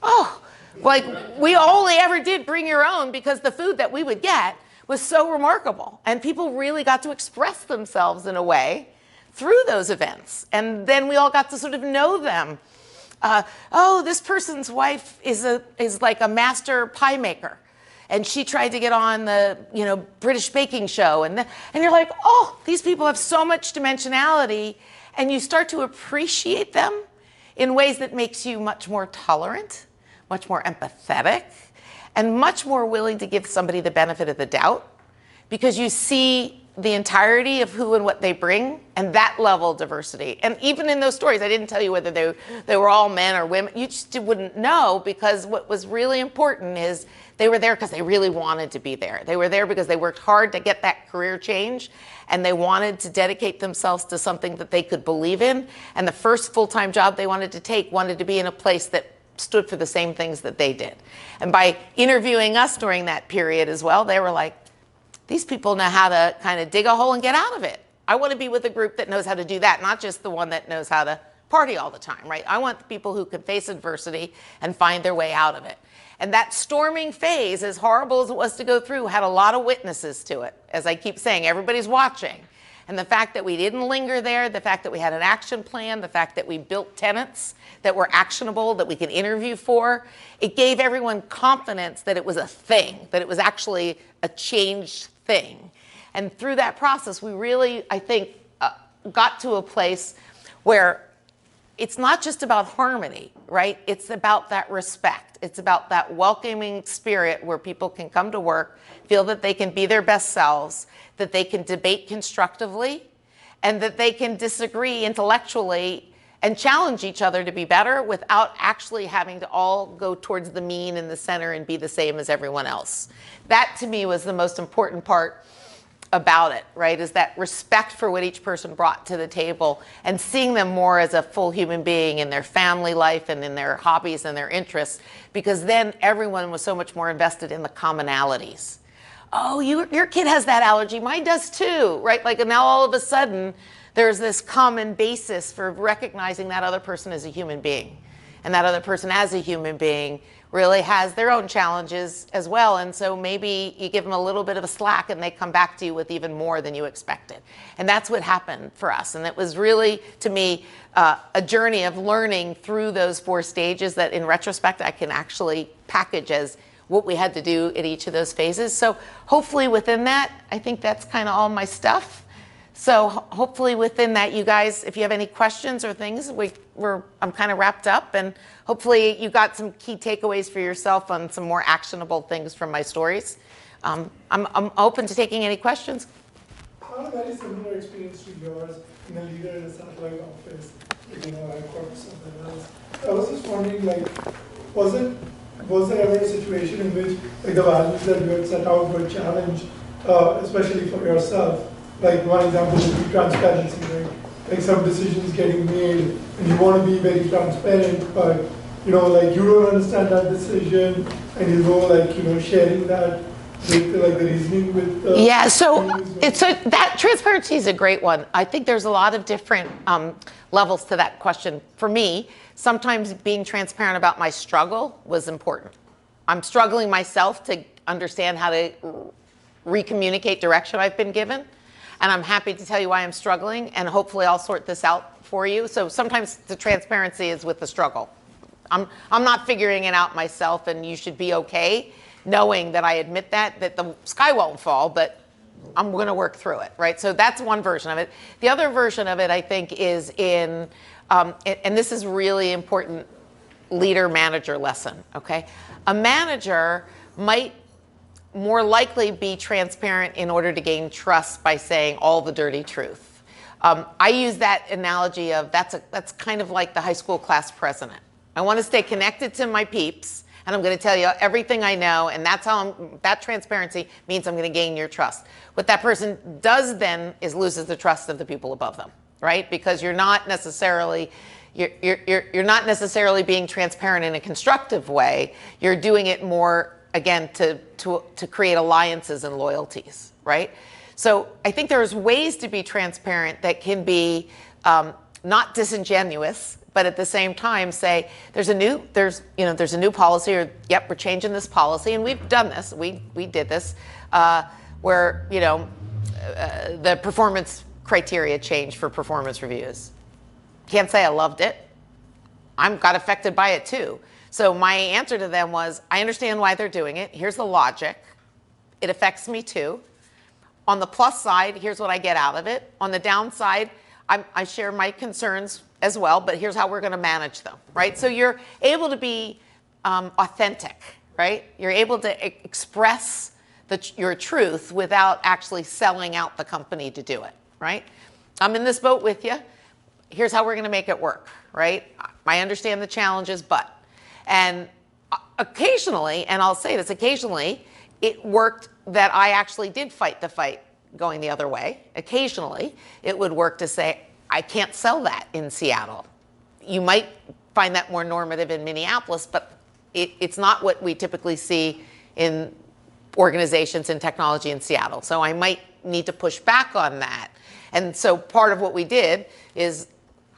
Oh, like we only ever did bring your own because the food that we would get was so remarkable. And people really got to express themselves in a way through those events. And then we all got to sort of know them. Oh, this person's wife is like a master pie maker, and she tried to get on the British baking show, and you're like, oh, these people have so much dimensionality, and you start to appreciate them in ways that makes you much more tolerant, much more empathetic, and much more willing to give somebody the benefit of the doubt, because you see the entirety of who and what they bring, and that level of diversity. And even in those stories, I didn't tell you whether they were all men or women. You just wouldn't know, because what was really important is they were there because they really wanted to be there. They were there because they worked hard to get that career change, and they wanted to dedicate themselves to something that they could believe in. And the first full-time job they wanted to take wanted to be in a place that stood for the same things that they did. And by interviewing us during that period as well, they were like, these people know how to kind of dig a hole and get out of it. I want to be with a group that knows how to do that, not just the one that knows how to party all the time, right? I want the people who can face adversity and find their way out of it. And that storming phase, as horrible as it was to go through, had a lot of witnesses to it. As I keep saying, everybody's watching. And the fact that we didn't linger there, the fact that we had an action plan, the fact that we built tenants that were actionable, that we could interview for, it gave everyone confidence that it was a thing, that it was actually a changed thing. And through that process, we really, I think, got to a place where it's not just about harmony, right? It's about that respect. It's about that welcoming spirit where people can come to work, feel that they can be their best selves, that they can debate constructively, and that they can disagree intellectually and challenge each other to be better without actually having to all go towards the mean in the center and be the same as everyone else. That, to me, was the most important part about it, right? Is that respect for what each person brought to the table and seeing them more as a full human being in their family life and in their hobbies and their interests, because then everyone was so much more invested in the commonalities. Oh, your kid has that allergy, mine does too, right? Like, and now all of a sudden there's this common basis for recognizing that other person as a human being. And that other person as a human being really has their own challenges as well. And so maybe you give them a little bit of a slack and they come back to you with even more than you expected. And that's what happened for us. And it was really, to me, a journey of learning through those 4 stages that in retrospect I can actually package as what we had to do at each of those phases. So hopefully within that, I think that's kind of all my stuff. So hopefully within that, you guys, if you have any questions or things, I'm kind of wrapped up, and hopefully you got some key takeaways for yourself on some more actionable things from my stories. I'm open to taking any questions. I had a very similar experience to yours in a leader in a satellite office, I worked something else. I was just wondering, was there ever a situation in which the values that you had set out were challenged, especially for yourself? Like one example would be transparency, right? Like some decisions getting made and you want to be very transparent, but you don't understand that decision, and sharing that with the reasoning with that transparency is a great one. I think there's a lot of different levels to that question. For me, sometimes being transparent about my struggle was important. I'm struggling myself to understand how to recommunicate direction I've been given. And I'm happy to tell you why I'm struggling, and hopefully I'll sort this out for you. So sometimes the transparency is with the struggle. I'm not figuring it out myself, and you should be okay knowing that I admit that the sky won't fall, but I'm going to work through it, right? So that's one version of it. The other version of it, I think, is in, and this is really important leader-manager lesson, okay? A manager might more likely be transparent in order to gain trust by saying all the dirty truth. I use that analogy of that's kind of like the high school class president. I want to stay connected to my peeps, and I'm going to tell you everything I know, and that's how that transparency means I'm going to gain your trust. What that person does then is loses the trust of the people above them, right? Because you're not necessarily being transparent in a constructive way. You're doing it more, again, to create alliances and loyalties, right? So I think there's ways to be transparent that can be not disingenuous, but at the same time say there's a new policy, or yep, we're changing this policy, and we've done this. We did this where the performance criteria changed for performance reviews. Can't say I loved it. I got affected by it too. So my answer to them was, I understand why they're doing it. Here's the logic. It affects me too. On the plus side, here's what I get out of it. On the downside, I share my concerns as well, but here's how we're going to manage them, right? So you're able to be authentic, right? You're able to express your truth without actually selling out the company to do it, right? I'm in this boat with you. Here's how we're going to make it work, right? I understand the challenges, but. And occasionally, and I'll say this, occasionally, it worked that I actually did fight the fight going the other way. Occasionally, it would work to say, I can't sell that in Seattle. You might find that more normative in Minneapolis, but it's not what we typically see in organizations in technology in Seattle. So I might need to push back on that. And so part of what we did is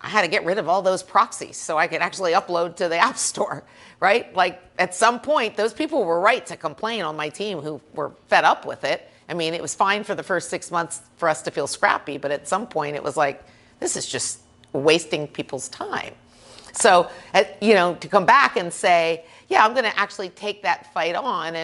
I had to get rid of all those proxies so I could actually upload to the App Store, right? Like at some point, those people were right to complain on my team who were fed up with it. I mean, it was fine for the first 6 months for us to feel scrappy, but at some point it was like, this is just wasting people's time. So, to come back and say, yeah, I'm going to actually take that fight on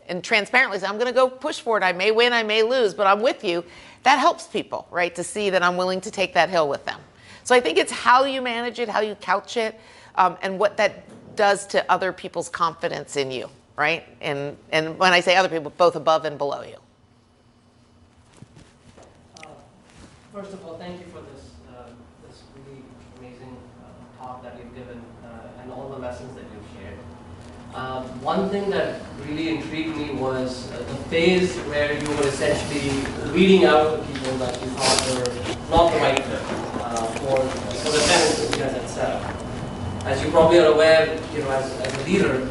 and transparently say, I'm going to go push for it. I may win, I may lose, but I'm with you. That helps people, right, to see that I'm willing to take that hill with them. So I think it's how you manage it, how you couch it, and what that does to other people's confidence in you, right? And when I say other people, both above and below you. First of all, thank you for this really amazing talk that you've given and all the lessons that you've shared. One thing that really intrigued me was the phase where you were essentially weeding out the people that you thought were not the right fit for the tenants that you guys had set up. As you probably are aware, as a leader,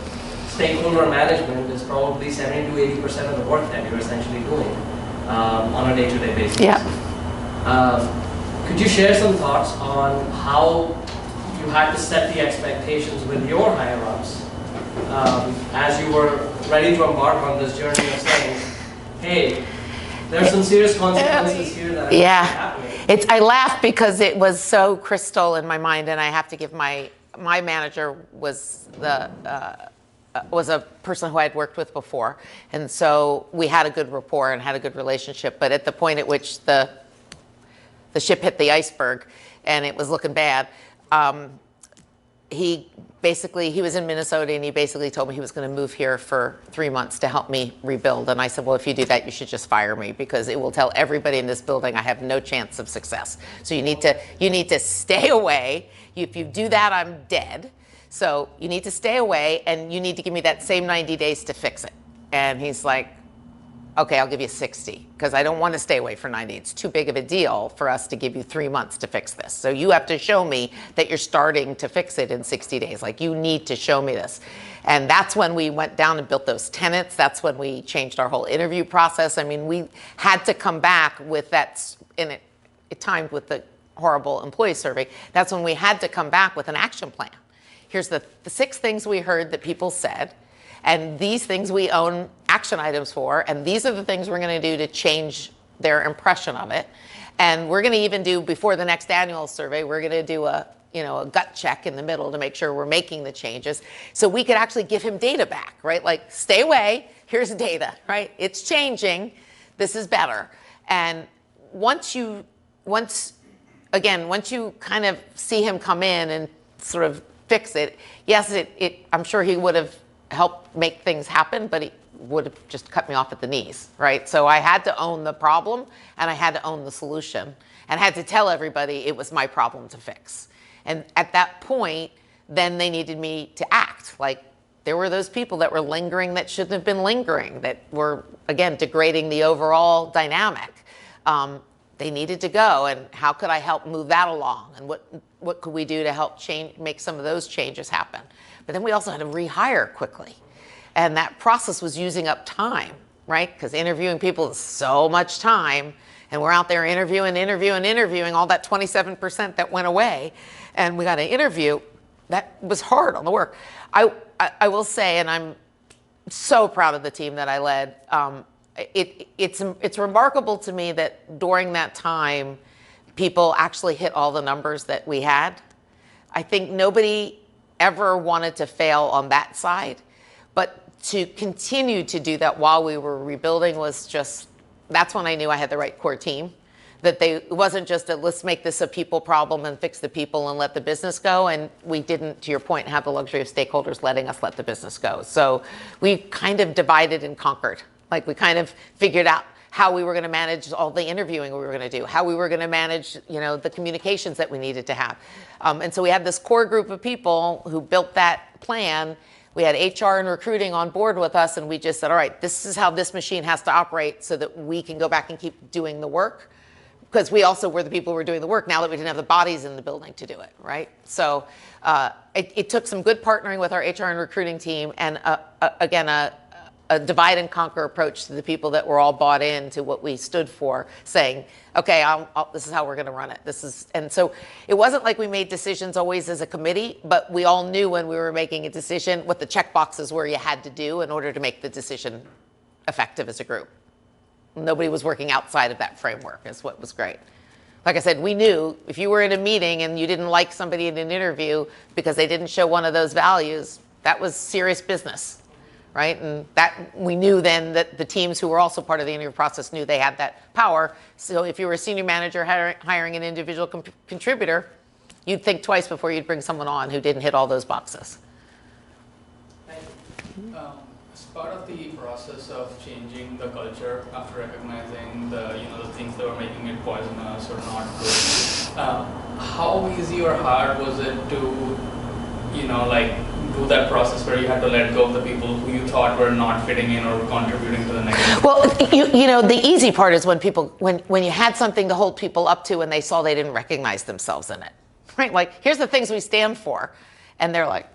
stakeholder management is probably 70 to 80% of the work that you're essentially doing on a day-to-day basis. Yeah. Could you share some thoughts on how you had to set the expectations with your higher-ups as you were ready to embark on this journey of saying, hey, there's some serious consequences here that are happening? I laugh because it was so crystal in my mind, and I have to give my manager was a person who I'd worked with before, and so we had a good rapport and had a good relationship. But at the point at which the ship hit the iceberg and it was looking bad, he was in Minnesota, and he basically told me he was going to move here for 3 months to help me rebuild. And I said, well, if you do that, you should just fire me, because it will tell everybody in this building I have no chance of success. So you need to stay away. If you do that, I'm dead. So you need to stay away, and you need to give me that same 90 days to fix it. And he's like, okay, I'll give you 60, because I don't want to stay away for 90. It's too big of a deal for us to give you 3 months to fix this. So you have to show me that you're starting to fix it in 60 days. Like, you need to show me this. And that's when we went down and built those tenants. That's when we changed our whole interview process. I mean, we had to come back with that, and it timed with the horrible employee survey. That's when we had to come back with an action plan. Here's the 6 things we heard that people said, and these things we own action items for, and these are the things we're going to do to change their impression of it. And we're going to even do, before the next annual survey, we're going to do a gut check in the middle to make sure we're making the changes, so we could actually give him data back, right? Like, stay away, here's data, right? It's changing, this is better. And once you kind of see him come in and sort of fix it, yes, I'm sure he would have helped make things happen, but he would have just cut me off at the knees, right? So I had to own the problem, and I had to own the solution, and had to tell everybody it was my problem to fix. And at that point, then they needed me to act. Like, there were those people that were lingering that shouldn't have been lingering, that were, again, degrading the overall dynamic. They needed to go, and how could I help move that along? And what could we do to help make some of those changes happen? But then we also had to rehire quickly. And that process was using up time, right? Because interviewing people is so much time, and we're out there interviewing all that 27% that went away, and we got to interview. That was hard on the work. I will say, and I'm so proud of the team that I led, it's remarkable to me that during that time, people actually hit all the numbers that we had. I think nobody ever wanted to fail on that side, but to continue to do that while we were rebuilding was just, that's when I knew I had the right core team. That it wasn't just a, let's make this a people problem and fix the people and let the business go. And we didn't, to your point, have the luxury of stakeholders letting us let the business go. So we kind of divided and conquered. Like, we kind of figured out how we were going to manage all the interviewing we were going to do, how we were going to manage, the communications that we needed to have. And so we had this core group of people who built that plan. We had HR and recruiting on board with us, and we just said, all right, this is how this machine has to operate so that we can go back and keep doing the work. Because we also were the people who were doing the work now that we didn't have the bodies in the building to do it, right? So it took some good partnering with our HR and recruiting team, and again, a divide and conquer approach to the people that were all bought into what we stood for, saying, okay, this is how we're going to run it. And so it wasn't like we made decisions always as a committee, but we all knew when we were making a decision what the check boxes were you had to do in order to make the decision effective as a group. Nobody was working outside of that framework, is what was great. Like I said, we knew if you were in a meeting and you didn't like somebody in an interview because they didn't show one of those values, that was serious business, right? And that we knew then that the teams who were also part of the interview process knew they had that power. So if you were a senior manager hiring an individual contributor, you'd think twice before you'd bring someone on who didn't hit all those boxes. Thank you. As part of the process of changing the culture, after recognizing the things that were making it poisonous or not good, how easy or hard was it to do that process where you had to let go of the people who you thought were not fitting in or contributing to the negative? Well, the easy part is when you had something to hold people up to and they saw they didn't recognize themselves in it, right? Like, here's the things we stand for, and they're like,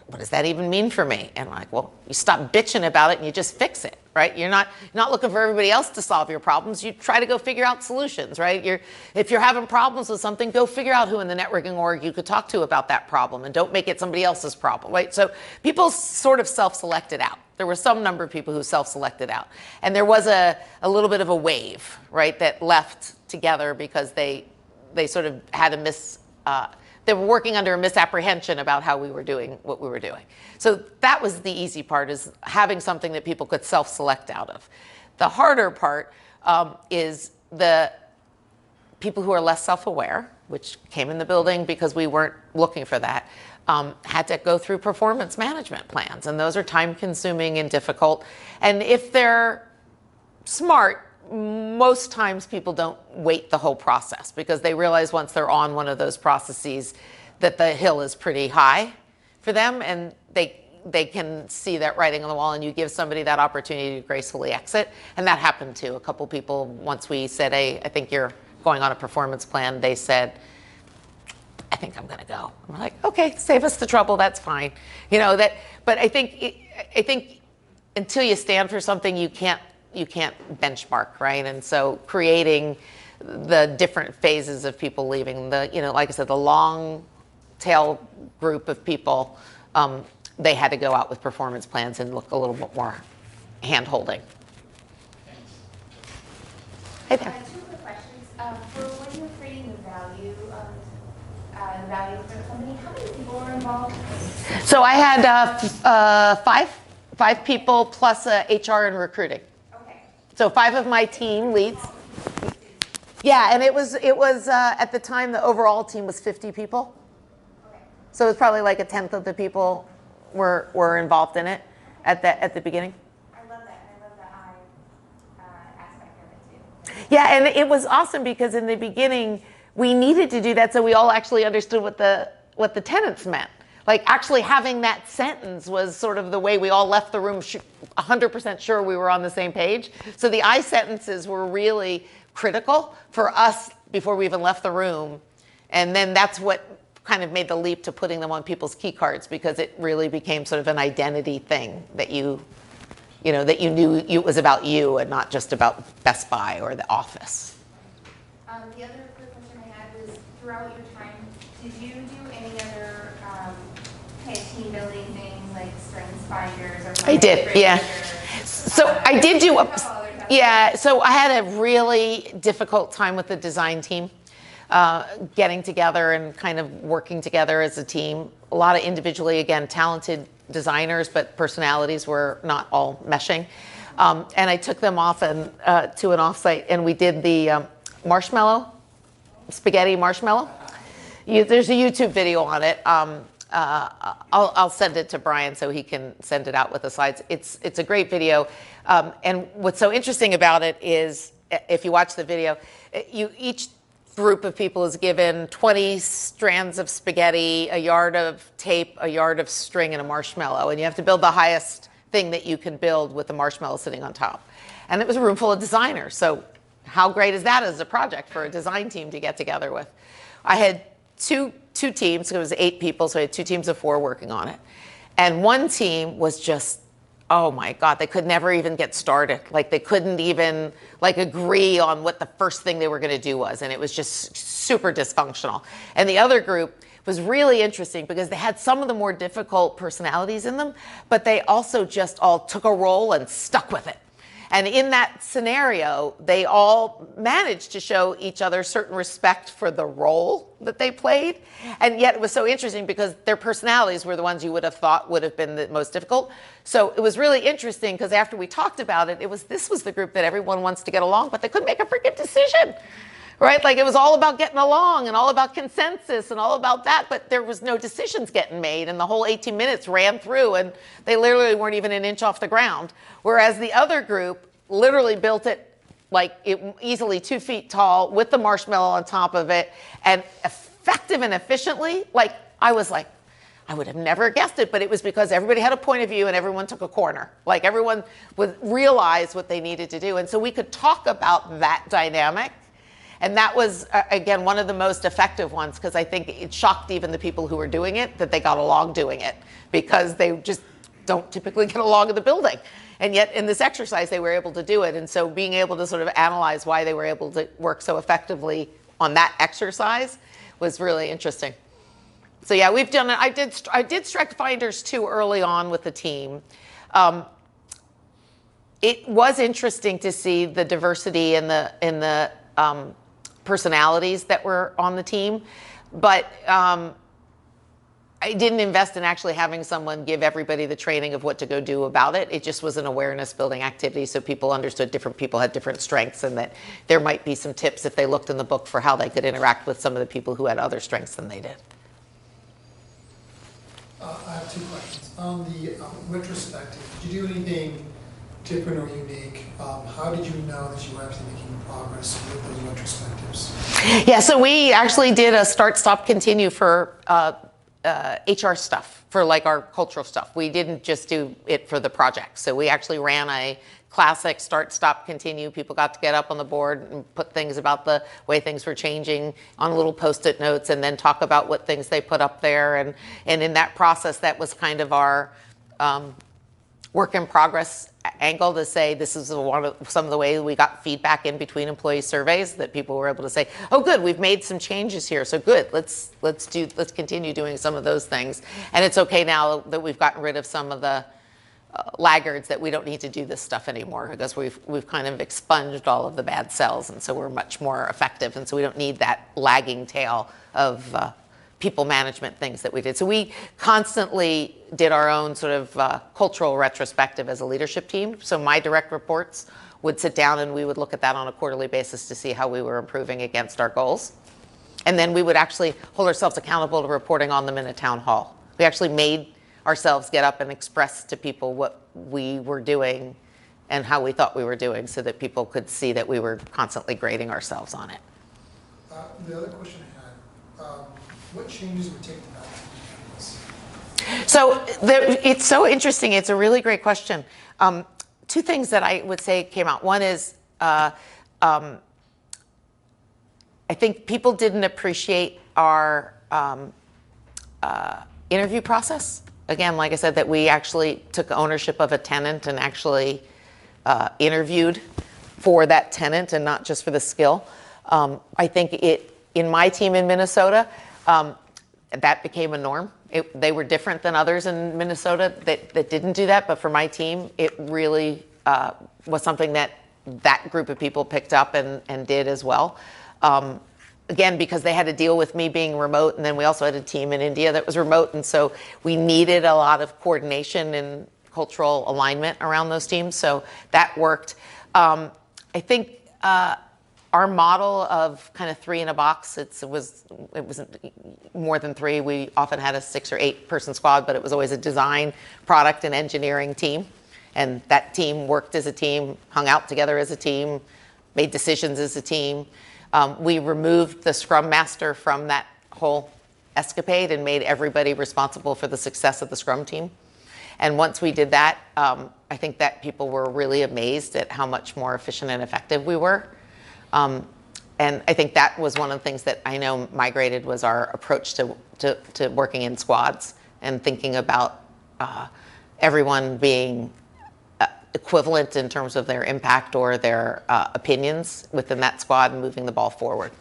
what does that even mean for me? And I'm like, well, you stop bitching about it and you just fix it, right? You're not looking for everybody else to solve your problems. You try to go figure out solutions, right? If you're having problems with something, go figure out who in the networking org you could talk to about that problem, and don't make it somebody else's problem, right? So people sort of self-selected out. There were some number of people who self-selected out. And there was a little bit of a wave, right, that left together because they sort of had they were working under a misapprehension about how we were doing what we were doing. So that was the easy part, is having something that people could self-select out of. The harder part is the people who are less self-aware, which came in the building because we weren't looking for that, had to go through performance management plans. And those are time-consuming and difficult. And if they're smart, most times people don't wait the whole process, because they realize once they're on one of those processes that the hill is pretty high for them, and they can see that writing on the wall, and you give somebody that opportunity to gracefully exit. And that happened to a couple people. Once we said, hey, I think you're going on a performance plan, they said, I think I'm going to go. And we're like, okay, save us the trouble, that's fine. But I think until you stand for something, you can't benchmark, right? And so creating the different phases of people leaving, like I said, the long tail group of people, they had to go out with performance plans and look a little bit more hand-holding. Hey there. 2 quick questions. For when you're creating the value for the company, how many people were involved? So I had five people plus HR and recruiting. So 5 of my team leads. Yeah, and it was at the time the overall team was 50 people. Okay. So it was probably like 1/10 of the people were involved in it at the beginning. I love that. I love the aspect of it too. Yeah, and it was awesome because in the beginning we needed to do that so we all actually understood what the tenants meant. Like actually having that sentence was sort of the way we all left the room 100% sure we were on the same page. So the I sentences were really critical for us before we even left the room. And then that's what kind of made the leap to putting them on people's key cards, because it really became sort of an identity thing that you knew it was about you and not just about Best Buy or the office. The other quick question I had was, throughout your time, did you do any other kind of team building things like strengths finders or? I did, yeah. So I did do yeah. So I had a really difficult time with the design team, getting together and kind of working together as a team. A lot of individually, again, talented designers, but personalities were not all meshing. And I took them off and to an offsite, and we did the spaghetti marshmallow. There's a YouTube video on it. I'll send it to Brian so he can send it out with the slides. It's a great video. And what's so interesting about it is, if you watch the video, each group of people is given 20 strands of spaghetti, a yard of tape, a yard of string, and a marshmallow. And you have to build the highest thing that you can build with the marshmallow sitting on top. And it was a room full of designers. So how great is that as a project for a design team to get together with? I had two teams, so it was 8 people, so I had 2 teams of 4 working on it. And one team was just, oh my God, they could never even get started. Like they couldn't even agree on what the first thing they were gonna do was, and it was just super dysfunctional. And the other group was really interesting because they had some of the more difficult personalities in them, but they also just all took a role and stuck with it. And in that scenario, they all managed to show each other certain respect for the role that they played. And yet it was so interesting because their personalities were the ones you would have thought would have been the most difficult. So it was really interesting because after we talked about it, this was the group that everyone wants to get along, but they couldn't make a freaking decision. Right? Like it was all about getting along and all about consensus and all about that, but there was no decisions getting made, and the whole 18 minutes ran through and they literally weren't even an inch off the ground. Whereas the other group literally built it easily 2 feet tall with the marshmallow on top of it, and effective and efficiently. I would have never guessed it, but it was because everybody had a point of view and everyone took a corner. Like everyone would realize what they needed to do. And so we could talk about that dynamic. And that was, again, one of the most effective ones, because I think it shocked even the people who were doing it that they got along doing it, because they just don't typically get along in the building. And yet in this exercise, they were able to do it. And so being able to sort of analyze why they were able to work so effectively on that exercise was really interesting. So yeah, we've done it. I did strike finders too early on with the team. It was interesting to see the diversity in the personalities that were on the team, but I didn't invest in actually having someone give everybody the training of what to go do about it. It just was an awareness building activity, so people understood different people had different strengths, and that there might be some tips if they looked in the book for how they could interact with some of the people who had other strengths than they did. I have two questions. On the retrospective, did you do anything different or unique? How did you know that you were actually making progress with those retrospectives? Yeah, so we actually did a start, stop, continue for HR stuff, for like our cultural stuff. We didn't just do it for the project. So we actually ran a classic start, stop, continue. People got to get up on the board and put things about the way things were changing on little Post-it notes, and then talk about what things they put up there. And in that process, that was kind of our work in progress angle, to say this is some of the ways we got feedback in between employee surveys, that people were able to say, oh good, we've made some changes here, so good, let's continue doing some of those things. And it's okay now that we've gotten rid of some of the laggards, that we don't need to do this stuff anymore, because we've kind of expunged all of the bad cells, and so we're much more effective, and so we don't need that lagging tail of people management things that we did. So we constantly did our own sort of cultural retrospective as a leadership team. So my direct reports would sit down and we would look at that on a quarterly basis to see how we were improving against our goals. And then we would actually hold ourselves accountable to reporting on them in a town hall. We actually made ourselves get up and express to people what we were doing and how we thought we were doing, so that people could see that we were constantly grading ourselves on it. The other question I had, what changes were taken about this? So it's so interesting. It's a really great question. Two things that I would say came out. One is I think people didn't appreciate our interview process. Again, like I said, that we actually took ownership of a tenant and actually interviewed for that tenant and not just for the skill. I think in my team in Minnesota, that became a norm. They were different than others in Minnesota that didn't do that, but for my team, it really was something that group of people picked up and did as well. Again, because they had to deal with me being remote, and then we also had a team in India that was remote, and so we needed a lot of coordination and cultural alignment around those teams, so that worked. I think our model of kind of 3 in a box, it wasn't more than 3. We often had a 6 or 8 person squad, but it was always a design, product, and engineering team. And that team worked as a team, hung out together as a team, made decisions as a team. We removed the Scrum Master from that whole escapade and made everybody responsible for the success of the Scrum team. And once we did that, I think that people were really amazed at how much more efficient and effective we were. And I think that was one of the things that I know migrated, was our approach to working in squads and thinking about everyone being equivalent in terms of their impact or their opinions within that squad and moving the ball forward.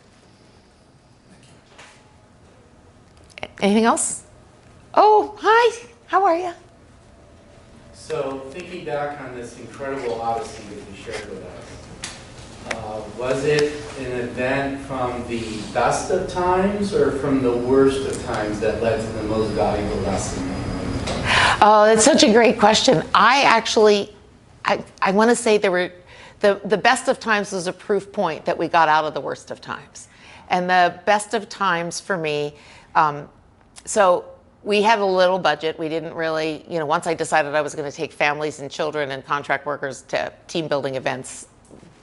Anything else? Oh, hi, how are you? So thinking back on this incredible odyssey that you shared with us, was it an event from the best of times or from the worst of times that led to the most valuable lesson? Oh, that's such a great question. I want to say there were, the best of times was a proof point that we got out of the worst of times. And the best of times for me, so we had a little budget. We didn't really, once I decided I was going to take families and children and contract workers to team building events,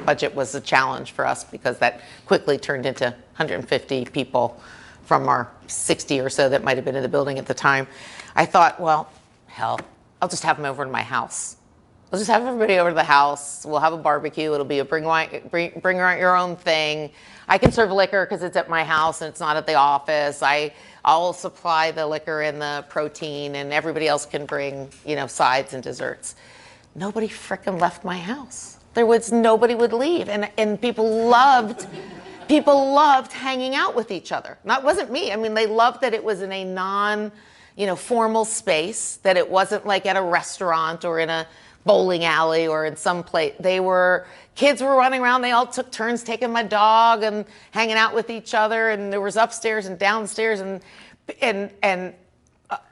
budget was a challenge for us, because that quickly turned into 150 people from our 60 or so that might have been in the building at the time. I thought, well, hell, I'll just have them over to my house. We'll just have everybody over to the house. We'll have a barbecue. It'll be a bring your own thing. I can serve liquor because it's at my house and it's not at the office. I'll supply the liquor and the protein, and everybody else can bring, you know, sides and desserts. Nobody frickin' left my house. Nobody would leave, and people loved hanging out with each other. That wasn't me. I mean, they loved that it was in a formal space, that it wasn't like at a restaurant or in a bowling alley or in some place. Kids were running around. They all took turns taking my dog and hanging out with each other. And there was upstairs and downstairs, and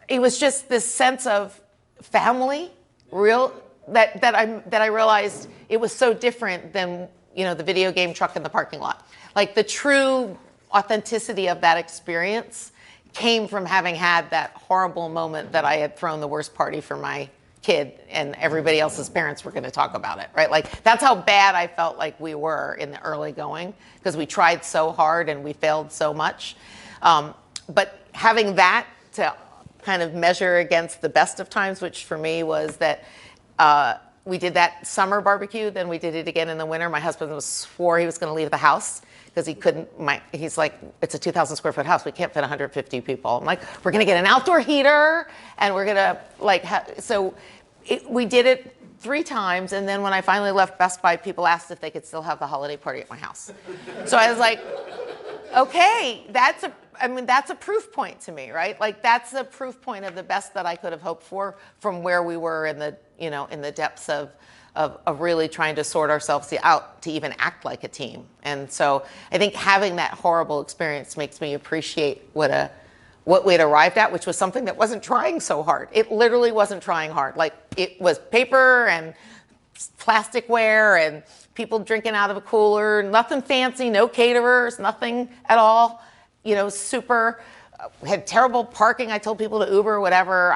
it was just this sense of family, that I realized it was so different than, you know, the video game truck in the parking lot. Like, the true authenticity of that experience came from having had that horrible moment that I had thrown the worst party for my kid, and everybody else's parents were going to talk about it, right? Like, that's how bad I felt like we were in the early going, because we tried so hard and we failed so much. But having that to kind of measure against the best of times, which for me was that we did that summer barbecue, then we did it again in the winter. My husband swore he was going to leave the house because he couldn't. He's like, it's a 2,000 square foot house. We can't fit 150 people. I'm like, we're going to get an outdoor heater, and we're going to we did it 3 times, and then when I finally left Best Buy, people asked if they could still have the holiday party at my house. So I was like, okay, that's a proof point to me, right? Like, that's a proof point of the best that I could have hoped for from where we were in the depths of really trying to sort ourselves out to even act like a team. And so I think having that horrible experience makes me appreciate what we'd arrived at, which was something that wasn't trying so hard. It literally wasn't trying hard. Like, it was paper and plasticware and people drinking out of a cooler, nothing fancy, no caterers, nothing at all. You know, had terrible parking. I told people to Uber, whatever.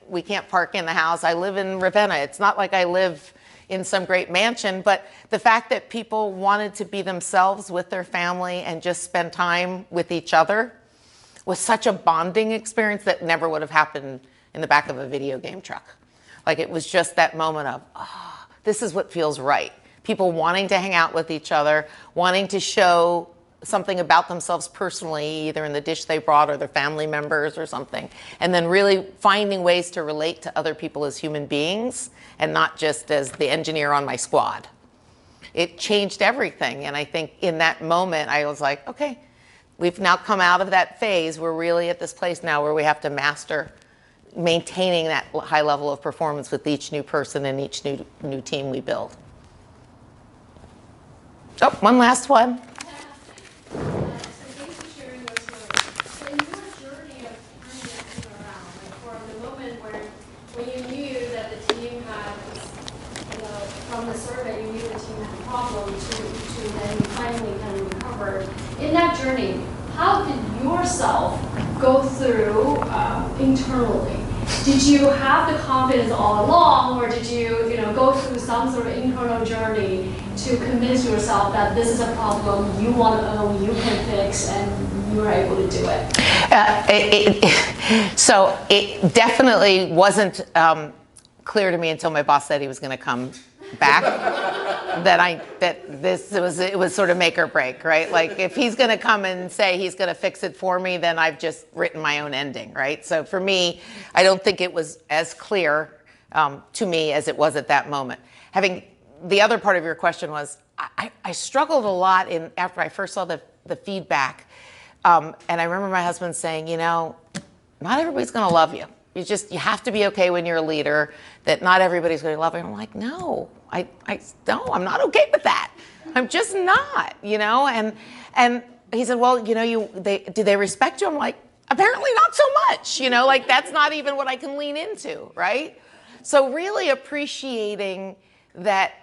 We can't park in the house. I live in Ravenna. It's not like I live in some great mansion, but the fact that people wanted to be themselves with their family and just spend time with each other was such a bonding experience that never would have happened in the back of a video game truck. Like, it was just that moment of, this is what feels right. People wanting to hang out with each other, wanting to show something about themselves personally, either in the dish they brought or their family members or something, and then really finding ways to relate to other people as human beings and not just as the engineer on my squad. It changed everything, and I think in that moment I was like, okay, we've now come out of that phase. We're really at this place now where we have to master maintaining that high level of performance with each new person and each new team we build. Oh, one last one. So thanks for sharing your story. So in your journey of turning that thing around, like from the moment when you knew that the team had, from the survey, you knew the team had a problem to then finally kind of recover. In that journey, how did yourself go through internally? Did you have the confidence all along, or did you, go through some sort of internal journey to convince yourself that this is a problem you want to own, you can fix, and you were able to do it? So it definitely wasn't clear to me until my boss said he was going to come back it was sort of make or break, right? Like, if he's going to come and say he's going to fix it for me, then I've just written my own ending, right? So for me, I don't think it was as clear to me as it was at that moment. The other part of your question was, I struggled a lot after I first saw the feedback. And I remember my husband saying, not everybody's going to love you. You have to be okay when you're a leader, that not everybody's going to love you. And I'm like, no, I'm not okay with that. I'm just not, And he said, well, do they respect you? I'm like, apparently not so much, like, that's not even what I can lean into, right? So really appreciating that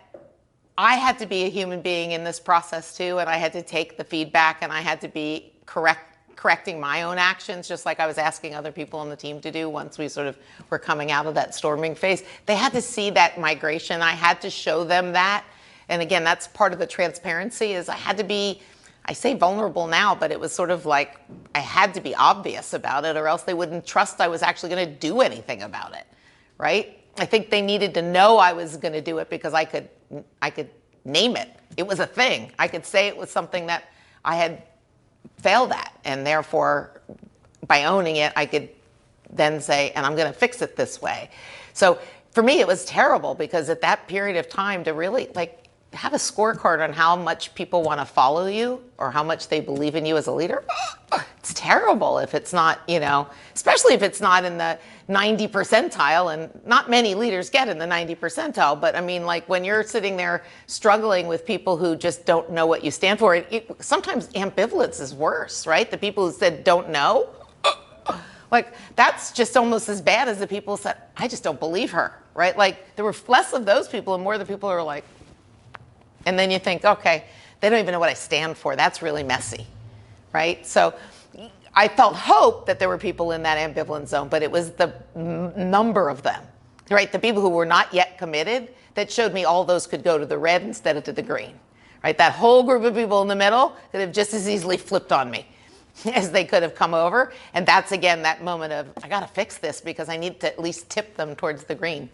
I had to be a human being in this process too, and I had to take the feedback, and I had to be correcting my own actions, just like I was asking other people on the team to do once we sort of were coming out of that storming phase. They had to see that migration. I had to show them that. And again, that's part of the transparency, is I had to be, I say vulnerable now, but it was sort of like I had to be obvious about it, or else they wouldn't trust I was actually going to do anything about it, right? I think they needed to know I was going to do it because I could name it. It was a thing. I could say it was something that I had failed at, and therefore, by owning it, I could then say, and I'm going to fix it this way. So for me, it was terrible because at that period of time to really like have a scorecard on how much people want to follow you or how much they believe in you as a leader, it's terrible if it's not, you know, especially if it's not in the 90 percentile, and not many leaders get in the 90 percentile, but I mean, like when you're sitting there struggling with people who just don't know what you stand for, sometimes ambivalence is worse, right? The people who said don't know, like that's just almost as bad as the people who said, I just don't believe her, right? Like there were less of those people and more of the people who are like, and then you think, okay, they don't even know what I stand for. That's really messy, right? So I felt hope that there were people in that ambivalent zone, but it was the number of them, right? The people who were not yet committed that showed me all those could go to the red instead of to the green, right? That whole group of people in the middle could have just as easily flipped on me as they could have come over. And that's, again, that moment of, I got to fix this because I need to at least tip them towards the green.